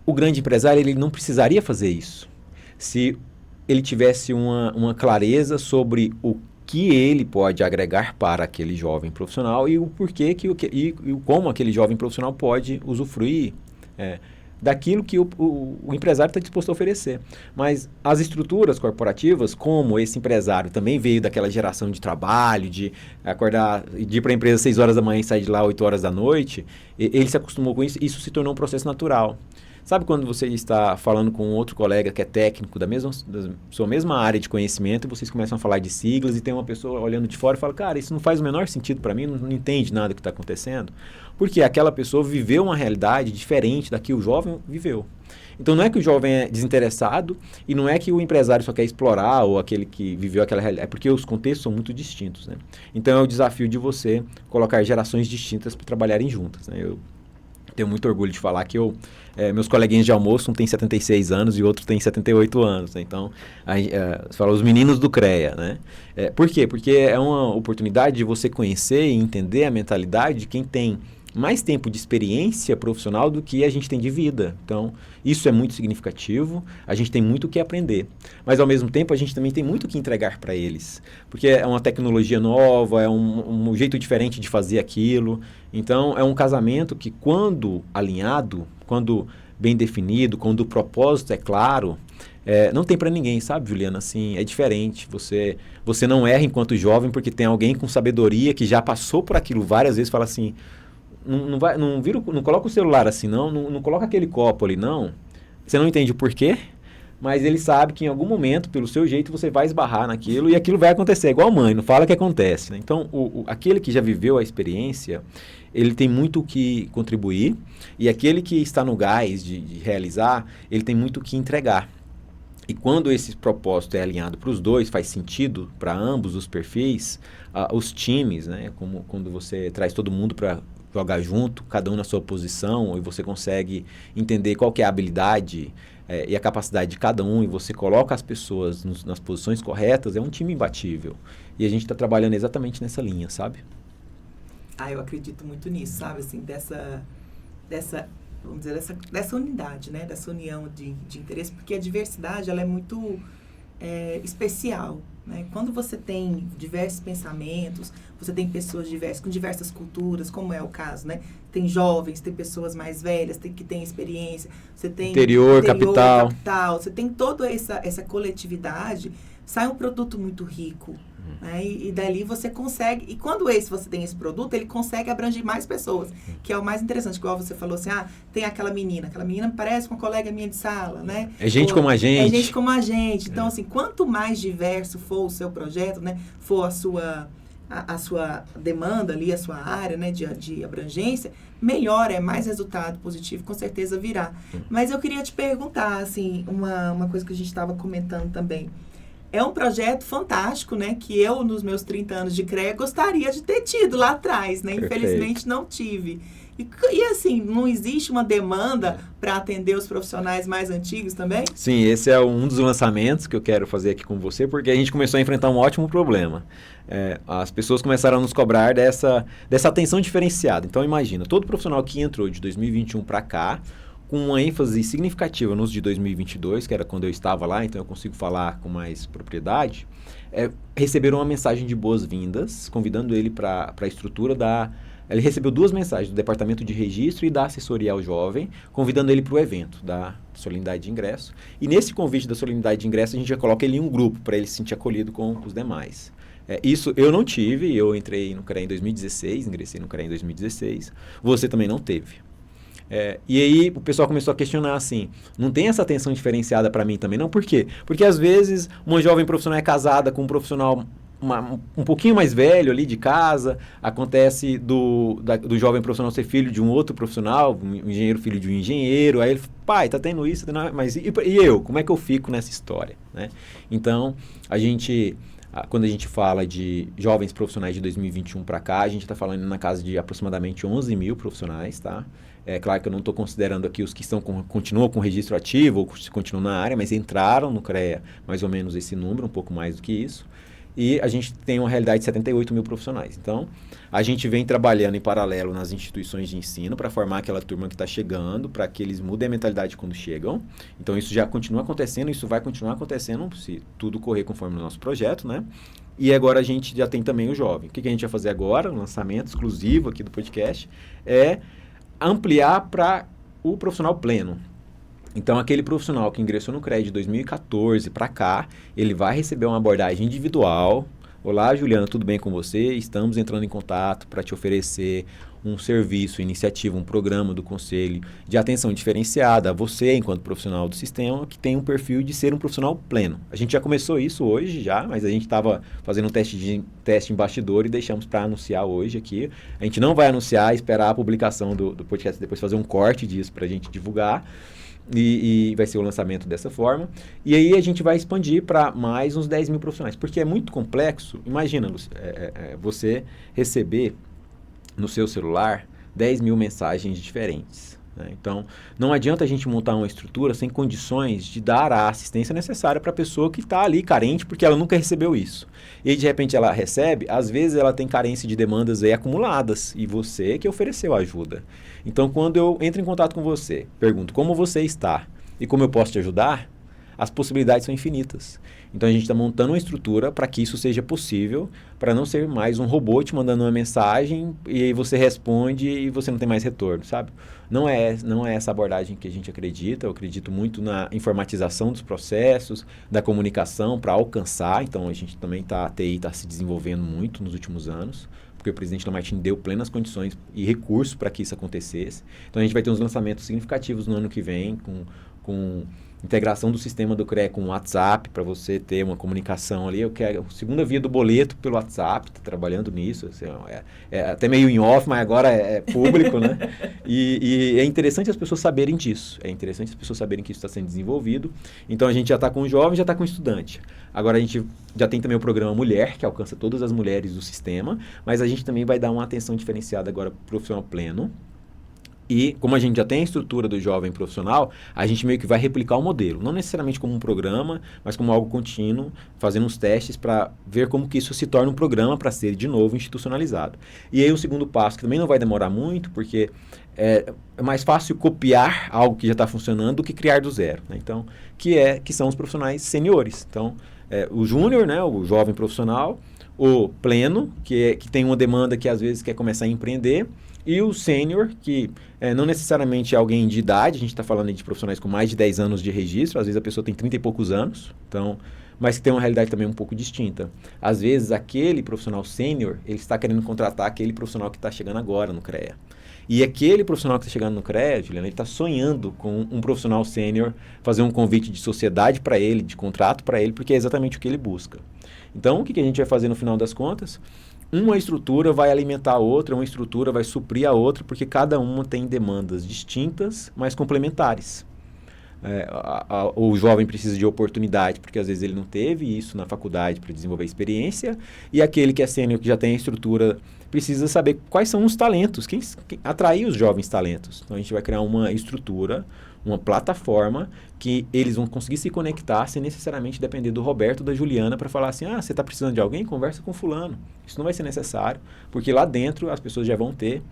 B: o grande empresário ele não precisaria fazer isso se ele tivesse uma clareza sobre o que ele pode agregar para aquele jovem profissional e o porquê e como aquele jovem profissional pode usufruir daquilo que o empresário está disposto a oferecer. Mas as estruturas corporativas, como esse empresário também veio daquela geração de trabalho, de acordar, de ir para a empresa às 6 horas da manhã e sair de lá às 8 horas da noite, ele se acostumou com isso, isso se tornou um processo natural. Sabe quando você está falando com outro colega que é técnico da sua mesma área de conhecimento e vocês começam a falar de siglas e tem uma pessoa olhando de fora e fala, cara, isso não faz o menor sentido para mim, não entende nada do que está acontecendo? Porque aquela pessoa viveu uma realidade diferente da que o jovem viveu. Então não é que o jovem é desinteressado e não é que o empresário só quer explorar ou aquele que viveu aquela realidade, é porque os contextos são muito distintos, né? Então é o desafio de você colocar gerações distintas para trabalharem juntas, né? Tenho muito orgulho de falar que meus coleguinhas de almoço, um tem 76 anos e o outro tem 78 anos. Né? Então, você fala os meninos do CREA. Né? Por quê? Porque é uma oportunidade de você conhecer e entender a mentalidade de quem tem mais tempo de experiência profissional do que a gente tem de vida. Então, isso é muito significativo, a gente tem muito o que aprender. Mas, ao mesmo tempo, a gente também tem muito o que entregar para eles. Porque é uma tecnologia nova, é um jeito diferente de fazer aquilo. Então, é um casamento que, quando alinhado, quando bem definido, quando o propósito é claro, não tem para ninguém, sabe, Juliana? Assim, é diferente. Você não erra enquanto jovem porque tem alguém com sabedoria que já passou por aquilo várias vezes e fala assim... Não coloca o celular assim, não coloca aquele copo ali, não. Você não entende o porquê, mas ele sabe que em algum momento, pelo seu jeito, você vai esbarrar naquilo e aquilo vai acontecer. É igual mãe, não fala que acontece. Né? Então, aquele que já viveu a experiência, ele tem muito o que contribuir e aquele que está no gás de realizar, ele tem muito o que entregar. E quando esse propósito é alinhado para os dois, faz sentido para ambos os perfis, os times, né? Como quando você traz todo mundo para jogar junto, cada um na sua posição, e você consegue entender qual que é a habilidade e a capacidade de cada um, e você coloca as pessoas nas posições corretas, é um time imbatível. E a gente está trabalhando exatamente nessa linha, sabe?
A: Eu acredito muito nisso, sabe? Assim, vamos dizer, dessa unidade, né? Dessa união de interesse, porque a diversidade, ela é muito especial, né? Quando você tem diversos pensamentos, você tem pessoas diversas, com diversas culturas, como é o caso, né? Tem jovens, tem pessoas mais velhas, que têm experiência, você tem
B: interior, capital,
A: você tem toda essa coletividade, sai um produto muito rico. Né? E dali você consegue, e quando você tem esse produto, ele consegue abranger mais pessoas, que é o mais interessante, igual você falou assim, tem aquela menina me parece uma colega minha de sala, né?
B: É gente como a gente.
A: É gente como a gente. Então, assim, quanto mais diverso for o seu projeto, né? For a sua demanda ali, a sua área, né? De abrangência, melhor, mais resultado positivo, com certeza virá. Mas eu queria te perguntar, assim, uma coisa que a gente estava comentando também. É um projeto fantástico, né? Que eu, nos meus 30 anos de CREA, gostaria de ter tido lá atrás, né?
B: Perfeito.
A: Infelizmente, não tive. E assim, não existe uma demanda para atender os profissionais mais antigos também?
B: Sim, esse é um dos lançamentos que eu quero fazer aqui com você, porque a gente começou a enfrentar um ótimo problema. As pessoas começaram a nos cobrar dessa atenção diferenciada. Então, imagina, todo profissional que entrou de 2021 para cá, com uma ênfase significativa nos de 2022, que era quando eu estava lá, então eu consigo falar com mais propriedade, receberam uma mensagem de boas-vindas, convidando ele para a estrutura da... Ele recebeu 2 mensagens do Departamento de Registro e da Assessoria ao Jovem, convidando ele para o evento da Solenidade de Ingresso. E nesse convite da Solenidade de Ingresso, a gente já coloca ele em um grupo, para ele se sentir acolhido com os demais. Isso eu não tive, eu entrei no CREA em 2016, ingressei no CREA em 2016, você também não teve. E aí o pessoal começou a questionar assim, não tem essa atenção diferenciada para mim também, não? Por quê? Porque às vezes uma jovem profissional é casada com um profissional um pouquinho mais velho ali de casa, acontece do jovem profissional ser filho de um outro profissional, um engenheiro filho de um engenheiro, aí ele, pai, tá tendo isso, mas e eu? Como é que eu fico nessa história? Né? Então, quando a gente fala de jovens profissionais de 2021 para cá, a gente está falando na casa de aproximadamente 11 mil profissionais, tá? É claro que eu não estou considerando aqui os que continuam com registro ativo ou continuam na área, mas entraram no CREA mais ou menos esse número, um pouco mais do que isso. E a gente tem uma realidade de 78 mil profissionais. Então, a gente vem trabalhando em paralelo nas instituições de ensino para formar aquela turma que está chegando, para que eles mudem a mentalidade quando chegam. Então, isso já continua acontecendo, isso vai continuar acontecendo se tudo correr conforme o nosso projeto, né? E agora a gente já tem também o jovem. O que a gente vai fazer agora, um lançamento exclusivo aqui do podcast, é ampliar para o profissional pleno. Então, aquele profissional que ingressou no CREA de 2014 para cá, ele vai receber uma abordagem individual. Olá, Juliana, tudo bem com você? Estamos entrando em contato para te oferecer um serviço, iniciativa, um programa do Conselho de atenção diferenciada a você, enquanto profissional do sistema, que tem um perfil de ser um profissional pleno. A gente já começou isso hoje, mas a gente estava fazendo um teste em bastidor e deixamos para anunciar hoje aqui. A gente não vai anunciar, esperar a publicação do podcast, depois fazer um corte disso para a gente divulgar. E vai ser o lançamento dessa forma. E aí a gente vai expandir para mais uns 10 mil profissionais. Porque é muito complexo. Imagina, Lúcia, você receber no seu celular 10 mil mensagens diferentes. Né? Então, não adianta a gente montar uma estrutura sem condições de dar a assistência necessária para a pessoa que está ali carente, porque ela nunca recebeu isso. E aí, de repente, ela recebe, às vezes ela tem carência de demandas aí acumuladas, e você que ofereceu ajuda. Então, quando eu entro em contato com você, pergunto como você está e como eu posso te ajudar, as possibilidades são infinitas. Então, a gente está montando uma estrutura para que isso seja possível, para não ser mais um robô te mandando uma mensagem e aí você responde e você não tem mais retorno, sabe? Não é essa abordagem que a gente acredita. Eu acredito muito na informatização dos processos, da comunicação para alcançar. Então, a gente também a TI está se desenvolvendo muito nos últimos anos, porque o presidente Lamartine deu plenas condições e recursos para que isso acontecesse. Então, a gente vai ter uns lançamentos significativos no ano que vem, com integração do sistema do CREA com o WhatsApp, para você ter uma comunicação ali. Eu quero a segunda via do boleto pelo WhatsApp, estou trabalhando nisso. Assim, é até meio em off, mas agora é público, né? E é interessante as pessoas saberem disso. É interessante as pessoas saberem que isso está sendo desenvolvido. Então, a gente já está com o jovem, já está com o estudante. Agora, a gente já tem também o programa Mulher, que alcança todas as mulheres do sistema, mas a gente também vai dar uma atenção diferenciada agora para o profissional pleno. E, como a gente já tem a estrutura do jovem profissional, a gente meio que vai replicar o modelo. Não necessariamente como um programa, mas como algo contínuo, fazendo uns testes para ver como que isso se torna um programa para ser, de novo, institucionalizado. E aí o segundo passo, que também não vai demorar muito, porque é mais fácil copiar algo que já está funcionando do que criar do zero. Né? Então, que são os profissionais seniores. Então, o júnior, né, o jovem profissional, o pleno, que tem uma demanda que às vezes quer começar a empreender, e o sênior, que não necessariamente é alguém de idade, a gente está falando de profissionais com mais de 10 anos de registro, às vezes a pessoa tem 30 e poucos anos, então, mas que tem uma realidade também um pouco distinta. Às vezes aquele profissional sênior, ele está querendo contratar aquele profissional que está chegando agora no CREA. E aquele profissional que está chegando no CREA, Juliana, ele está sonhando com um profissional sênior, fazer um convite de sociedade para ele, de contrato para ele, porque é exatamente o que ele busca. Então, o que a gente vai fazer no final das contas? Uma estrutura vai alimentar a outra, uma estrutura vai suprir a outra, porque cada uma tem demandas distintas, mas complementares. O jovem precisa de oportunidade, porque às vezes ele não teve isso na faculdade para desenvolver experiência, e aquele que é sênior, que já tem a estrutura, precisa saber quais são os talentos, quem atrair os jovens talentos. Então, a gente vai criar uma estrutura, uma plataforma que eles vão conseguir se conectar sem necessariamente depender do Roberto ou da Juliana para falar assim, você está precisando de alguém? Conversa com fulano. Isso não vai ser necessário, porque lá dentro as pessoas já vão ter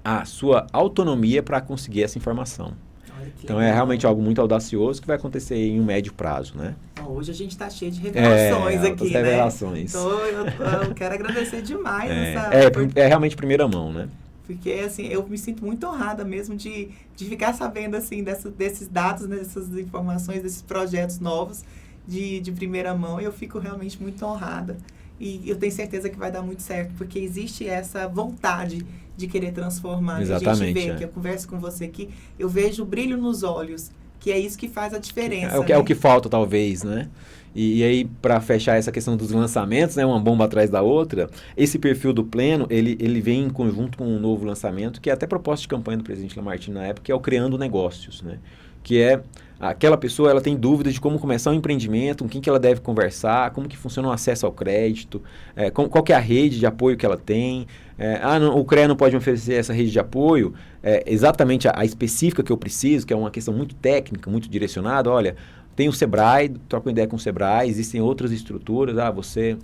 B: a sua autonomia para conseguir essa informação. Então, é realmente algo muito audacioso que vai acontecer em um médio prazo, né?
A: Hoje a gente está cheio de revelações aqui, né?
B: Revelações.
A: Então, eu quero agradecer demais essa...
B: É realmente primeira mão, né?
A: Porque, assim, eu me sinto muito honrada mesmo de ficar sabendo, assim, desses dados, dessas informações, desses projetos novos de primeira mão. E eu fico realmente muito honrada. E eu tenho certeza que vai dar muito certo, porque existe essa vontade de querer transformar.
B: Exatamente.
A: A gente vê, que eu converso com você aqui, eu vejo o brilho nos olhos, que é isso que faz a diferença.
B: É o que falta, talvez, né? E aí, para fechar essa questão dos lançamentos, né, uma bomba atrás da outra, esse perfil do pleno, ele vem em conjunto com um novo lançamento, que é até proposta de campanha do presidente Lamartine na época, que é o Criando Negócios, né? Que é aquela pessoa, ela tem dúvidas de como começar um empreendimento, com quem que ela deve conversar, como que funciona o acesso ao crédito, qual que é a rede de apoio que ela tem. O CREA não pode me oferecer essa rede de apoio, exatamente a específica que eu preciso, que é uma questão muito técnica, muito direcionada. Olha, tem o Sebrae, troca uma ideia com o Sebrae, existem outras estruturas, você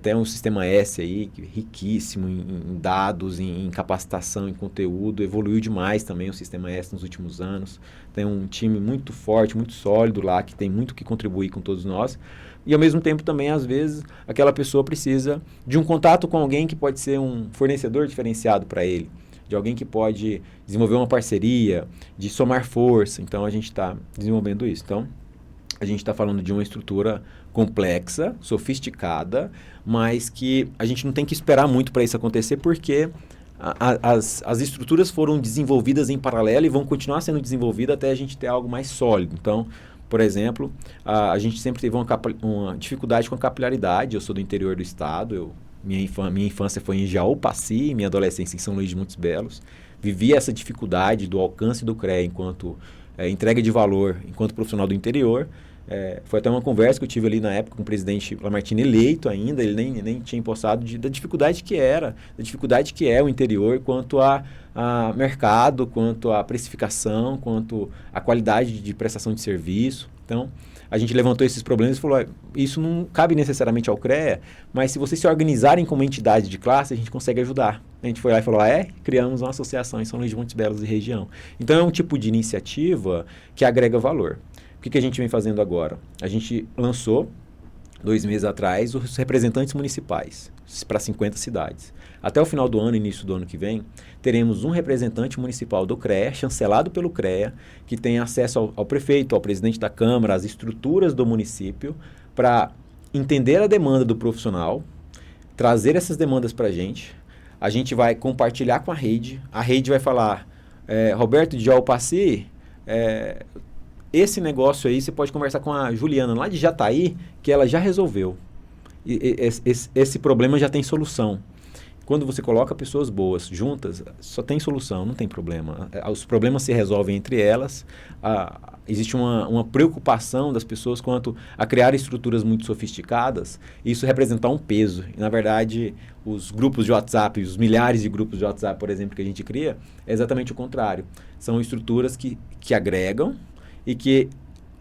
B: tem um sistema S aí, riquíssimo em dados, em capacitação, em conteúdo, evoluiu demais também o sistema S nos últimos anos, tem um time muito forte, muito sólido lá, que tem muito que contribuir com todos nós, e ao mesmo tempo também, às vezes, aquela pessoa precisa de um contato com alguém que pode ser um fornecedor diferenciado para ele, de alguém que pode desenvolver uma parceria, de somar força. Então, a gente está desenvolvendo isso. Então, a gente está falando de uma estrutura complexa, sofisticada, mas que a gente não tem que esperar muito para isso acontecer, porque as estruturas foram desenvolvidas em paralelo e vão continuar sendo desenvolvidas até a gente ter algo mais sólido. Então, por exemplo, a gente sempre teve uma dificuldade com a capilaridade. Eu sou do interior do estado, minha infância foi em Jaú-Paci, minha adolescência em São Luís de Montes Belos. Vivi essa dificuldade do alcance do CREA enquanto entrega de valor, enquanto profissional do interior. Foi até uma conversa que eu tive ali na época com o presidente Lamartine eleito ainda, ele nem tinha empossado, da dificuldade que é o interior quanto a mercado, quanto a precificação, quanto a qualidade de prestação de serviço. Então, a gente levantou esses problemas e falou, isso não cabe necessariamente ao CREA, mas se vocês se organizarem como entidade de classe, a gente consegue ajudar. A gente foi lá e falou, criamos uma associação em São Luís de Montes Belos e região. Então, é um tipo de iniciativa que agrega valor. O que a gente vem fazendo agora? A gente lançou, 2 meses atrás, os representantes municipais para 50 cidades. Até o final do ano, início do ano que vem, teremos um representante municipal do CREA, chancelado pelo CREA, que tem acesso ao prefeito, ao presidente da Câmara, às estruturas do município, para entender a demanda do profissional, trazer essas demandas para a gente vai compartilhar com a rede vai falar, Roberto de Alpaci, esse negócio aí, você pode conversar com a Juliana lá de Jataí, que ela já resolveu. Esse problema já tem solução. Quando você coloca pessoas boas juntas, só tem solução, não tem problema. Os problemas se resolvem entre elas. Existe uma preocupação das pessoas quanto a criar estruturas muito sofisticadas, e isso representar um peso. E, na verdade, os grupos de WhatsApp, os milhares de grupos de WhatsApp, por exemplo, que a gente cria, é exatamente o contrário. São estruturas que agregam, e que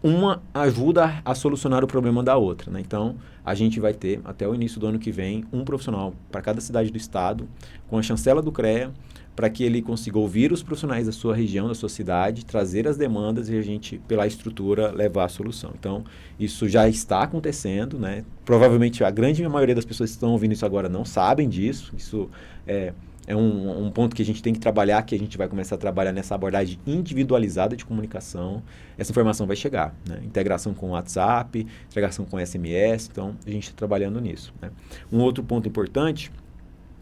B: uma ajuda a solucionar o problema da outra, né? Então, a gente vai ter, até o início do ano que vem, um profissional para cada cidade do estado, com a chancela do CREA, para que ele consiga ouvir os profissionais da sua região, da sua cidade, trazer as demandas e a gente, pela estrutura, levar a solução. Então, isso já está acontecendo, né? Provavelmente, a grande maioria das pessoas que estão ouvindo isso agora não sabem disso. Isso é um ponto que a gente tem que trabalhar, que a gente vai começar a trabalhar nessa abordagem individualizada de comunicação. Essa informação vai chegar, né? Integração com o WhatsApp, integração com o SMS, então a gente está trabalhando nisso, né? Um outro ponto importante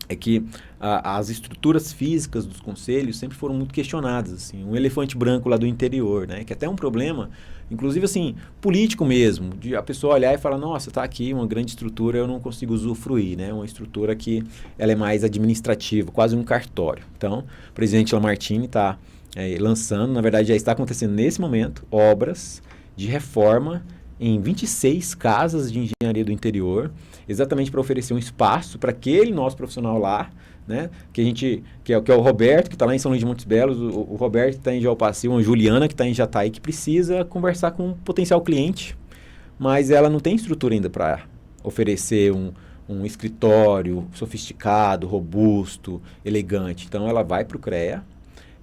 B: é que as estruturas físicas dos conselhos sempre foram muito questionadas, assim, um elefante branco lá do interior, né? Que até é um problema, inclusive assim, político mesmo, de a pessoa olhar e falar, nossa, está aqui uma grande estrutura, eu não consigo usufruir, né? Uma estrutura que ela é mais administrativa, quase um cartório. Então, o presidente Lamartine está lançando, na verdade já está acontecendo nesse momento, obras de reforma em 26 casas de engenharia do interior, exatamente para oferecer um espaço para aquele nosso profissional lá, né? Que é o Roberto, que está lá em São Luís de Montes Belos, o Roberto que está em Jalpaci, uma Juliana que está em Jataí, que precisa conversar com um potencial cliente, mas ela não tem estrutura ainda para oferecer um escritório sofisticado, robusto, elegante. Então, ela vai para o CREA,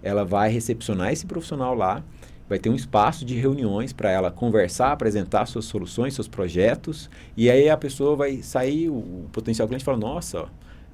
B: ela vai recepcionar esse profissional lá, vai ter um espaço de reuniões para ela conversar, apresentar suas soluções, seus projetos, e aí a pessoa vai sair, o potencial cliente fala, nossa, ó,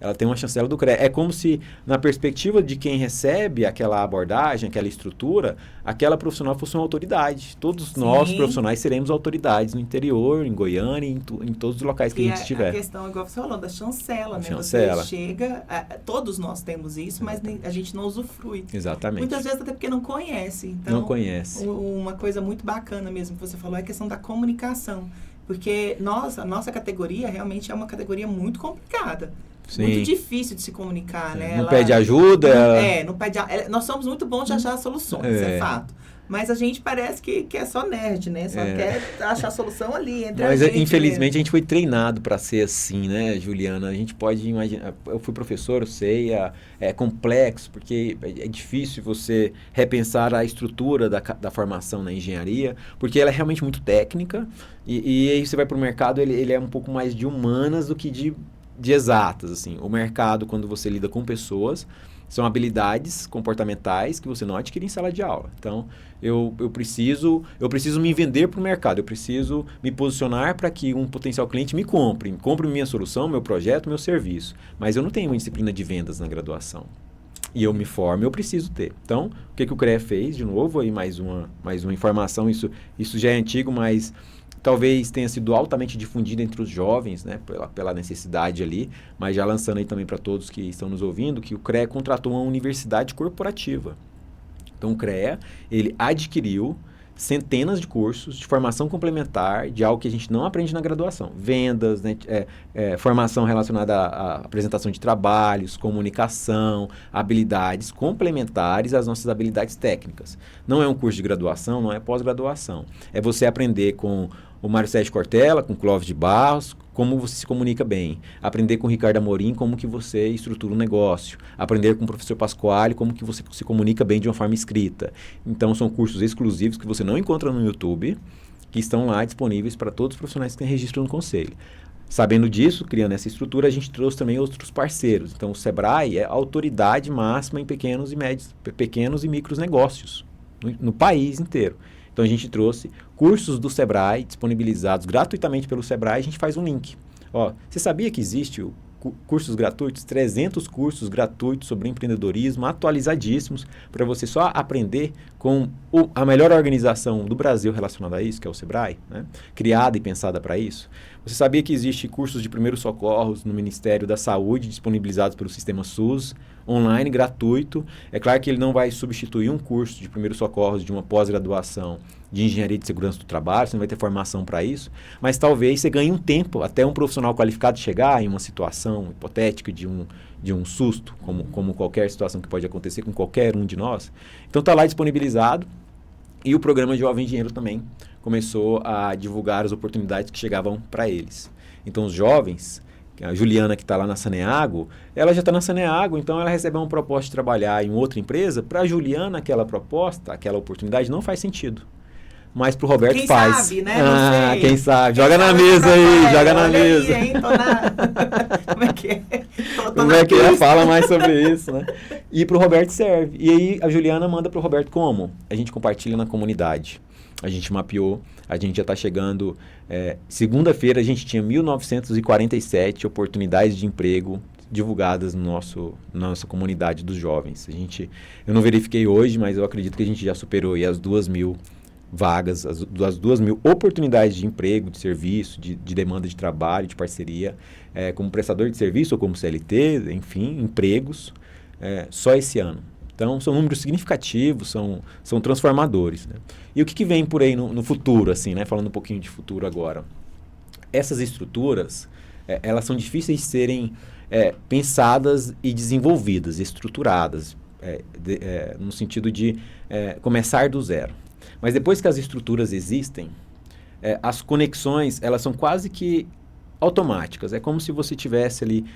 B: ela tem uma chancela do CREA. É como se, na perspectiva de quem recebe aquela abordagem, aquela estrutura, aquela profissional fosse uma autoridade. Todos nós, profissionais, seremos autoridades no interior, em Goiânia, em todos os locais que a gente estiver.
A: A questão, igual você falou, da chancela, né?
B: Chancela.
A: Você chega, todos nós temos isso, mas a gente não usufrui.
B: Exatamente.
A: Muitas vezes até porque não conhece. Então,
B: não conhece.
A: Uma coisa muito bacana mesmo que você falou é a questão da comunicação. Porque a nossa categoria realmente é uma categoria muito complicada. Sim. Muito difícil de se comunicar, né?
B: Não pede ajuda.
A: Não pede. Nós somos muito bons de achar soluções, é fato. Mas a gente parece que é só nerd, né? Só quer achar a solução ali entre a gente. Mas
B: infelizmente a gente foi treinado para ser assim, né, Juliana? A gente pode imaginar. Eu fui professor, eu sei, é complexo, porque é difícil você repensar a estrutura da formação na engenharia, porque ela é realmente muito técnica, e aí você vai para o mercado, ele é um pouco mais de humanas do que de exatas, assim. O mercado, quando você lida com pessoas, são habilidades comportamentais que você não adquire em sala de aula. Então, eu preciso me vender para o mercado, eu preciso me posicionar para que um potencial cliente me compre minha solução, meu projeto, meu serviço. Mas eu não tenho uma disciplina de vendas na graduação. E eu me formo, eu preciso ter. Então, o que o CREA fez? De novo, aí mais uma informação, isso já é antigo, mas talvez tenha sido altamente difundido entre os jovens, né, pela necessidade ali, mas já lançando aí também para todos que estão nos ouvindo, que o CREA contratou uma universidade corporativa. Então, o CREA, ele adquiriu centenas de cursos de formação complementar de algo que a gente não aprende na graduação. Vendas, né, formação relacionada à apresentação de trabalhos, comunicação, habilidades complementares às nossas habilidades técnicas. Não é um curso de graduação, não é pós-graduação. É você aprender com o Mário Sérgio Cortella, com o Clóvis de Barros, como você se comunica bem. Aprender com o Ricardo Amorim, como que você estrutura um negócio. Aprender com o professor Pasquale, como que você se comunica bem de uma forma escrita. Então, são cursos exclusivos que você não encontra no YouTube, que estão lá disponíveis para todos os profissionais que têm registro no Conselho. Sabendo disso, criando essa estrutura, a gente trouxe também outros parceiros. Então, o Sebrae é a autoridade máxima em pequenos e micros negócios no país inteiro. Então, a gente trouxe cursos do Sebrae disponibilizados gratuitamente pelo Sebrae. A gente faz um link. Ó, você sabia que existe cursos gratuitos? 300 cursos gratuitos sobre empreendedorismo, atualizadíssimos, para você só aprender com a melhor organização do Brasil relacionada a isso, que é o Sebrae, né? Criada e pensada para isso. Você sabia que existe cursos de primeiros socorros no Ministério da Saúde, disponibilizados pelo Sistema SUS, online, gratuito. É claro que ele não vai substituir um curso de primeiros socorros de uma pós-graduação de engenharia de segurança do trabalho, você não vai ter formação para isso, mas talvez você ganhe um tempo até um profissional qualificado chegar em uma situação hipotética de um susto, como qualquer situação que pode acontecer com qualquer um de nós. Então está lá disponibilizado, e o programa Jovem Engenheiro também começou a divulgar as oportunidades que chegavam para eles. Então os jovens, a Juliana que está lá na Saneago, ela já está na Saneago, então ela recebe uma proposta de trabalhar em outra empresa. Para a Juliana, aquela proposta, aquela oportunidade não faz sentido. Mas pro Roberto
A: quem
B: faz.
A: Quem sabe, né? Não sei.
B: Quem sabe. Joga na mesa aí, joga na mesa.
A: Aí, hein? Como é que é?
B: Como é que é? Fala mais sobre isso, né? E pro Roberto serve. E aí a Juliana manda pro Roberto como? A gente compartilha na comunidade. A gente mapeou, a gente já está chegando. Segunda-feira a gente tinha 1.947 oportunidades de emprego divulgadas na nossa comunidade dos jovens. Eu não verifiquei hoje, mas eu acredito que a gente já superou aí as 2.000 vagas, as 2.000 oportunidades de emprego, de serviço, de demanda de trabalho, de parceria, como prestador de serviço ou como CLT, enfim, empregos, só esse ano. Então, são números significativos, são transformadores, né? E o que vem por aí no futuro, assim, né? Falando um pouquinho de futuro agora. Essas estruturas, elas são difíceis de serem pensadas e desenvolvidas, estruturadas, no sentido de começar do zero. Mas depois que as estruturas existem, as conexões, elas são quase que automáticas. É como se você tivesse ali...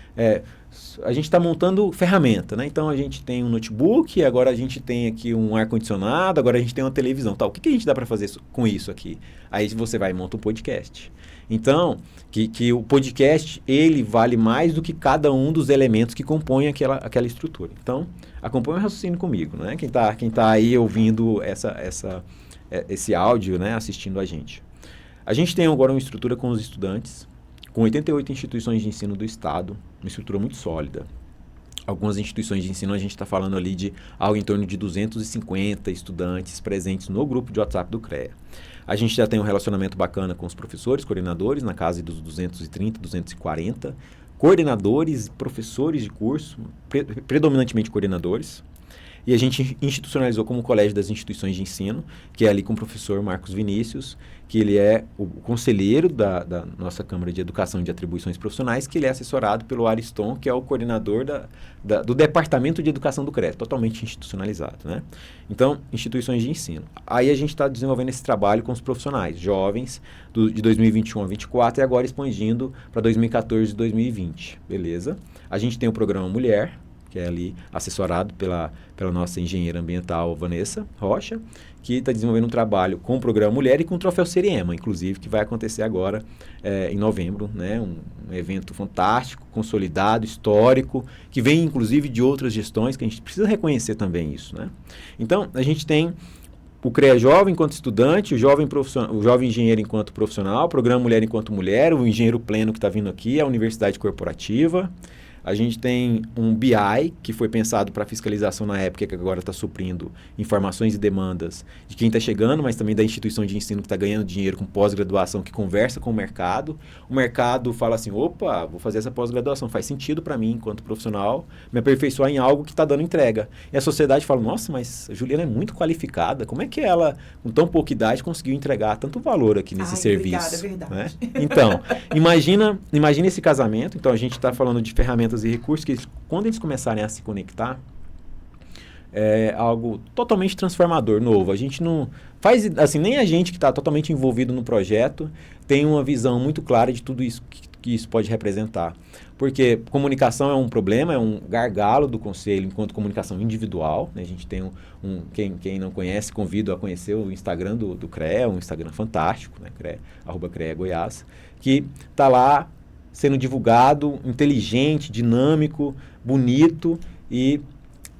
B: a gente está montando ferramenta, né? Então, a gente tem um notebook, agora a gente tem aqui um ar-condicionado, agora a gente tem uma televisão. Tal. O que a gente dá para fazer com isso aqui? Aí você vai e monta um podcast. Então, que o podcast, ele vale mais do que cada um dos elementos que compõem aquela estrutura. Então, acompanha o raciocínio comigo, né? Quem tá aí ouvindo esse áudio, né? Assistindo a gente. A gente tem agora uma estrutura com os estudantes, com 88 instituições de ensino do Estado, uma estrutura muito sólida. Algumas instituições de ensino, a gente está falando ali de algo em torno de 250 estudantes presentes no grupo de WhatsApp do CREA. A gente já tem um relacionamento bacana com os professores, coordenadores, na casa dos 230, 240, coordenadores, professores de curso, predominantemente coordenadores. E a gente institucionalizou como colégio das instituições de ensino, que é ali com o professor Marcos Vinícius, que ele é o conselheiro da nossa Câmara de Educação e de Atribuições Profissionais, que ele é assessorado pelo Ariston, que é o coordenador do Departamento de Educação do CREA, totalmente institucionalizado, né? Então, instituições de ensino. Aí a gente está desenvolvendo esse trabalho com os profissionais, jovens, de 2021 a 2024, e agora expandindo para 2014 e 2020, beleza? A gente tem o programa Mulher, que é ali assessorado pela nossa engenheira ambiental Vanessa Rocha, que está desenvolvendo um trabalho com o programa Mulher e com o Troféu Seriema, inclusive, que vai acontecer agora em novembro, né? Um evento fantástico, consolidado, histórico, que vem inclusive de outras gestões, que a gente precisa reconhecer também isso, né? Então, a gente tem o CREA Jovem enquanto estudante, o jovem engenheiro enquanto profissional, o programa Mulher enquanto mulher, o engenheiro pleno que está vindo aqui, a universidade corporativa. A gente tem um BI, que foi pensado para fiscalização na época, que agora está suprindo informações e demandas de quem está chegando, mas também da instituição de ensino que está ganhando dinheiro com pós-graduação, que conversa com o mercado. O mercado fala assim, opa, vou fazer essa pós-graduação, faz sentido para mim, enquanto profissional, me aperfeiçoar em algo que está dando entrega. E a sociedade fala, nossa, mas a Juliana é muito qualificada, como é que ela, com tão pouca idade, conseguiu entregar tanto valor aqui nesse serviço?
A: Obrigada, é verdade.
B: Né? Então, imagina esse casamento. Então, a gente está falando de ferramentas e recursos que, quando eles começarem a se conectar, é algo totalmente transformador, novo. A gente não faz, assim, nem a gente que está totalmente envolvido no projeto tem uma visão muito clara de tudo isso que isso pode representar. Porque comunicação é um problema, é um gargalo do Conselho enquanto comunicação individual. Né? A gente tem quem não conhece, convido a conhecer o Instagram do CREA, um Instagram fantástico, né? @CREA Goiás, que está lá sendo divulgado, inteligente, dinâmico, bonito, e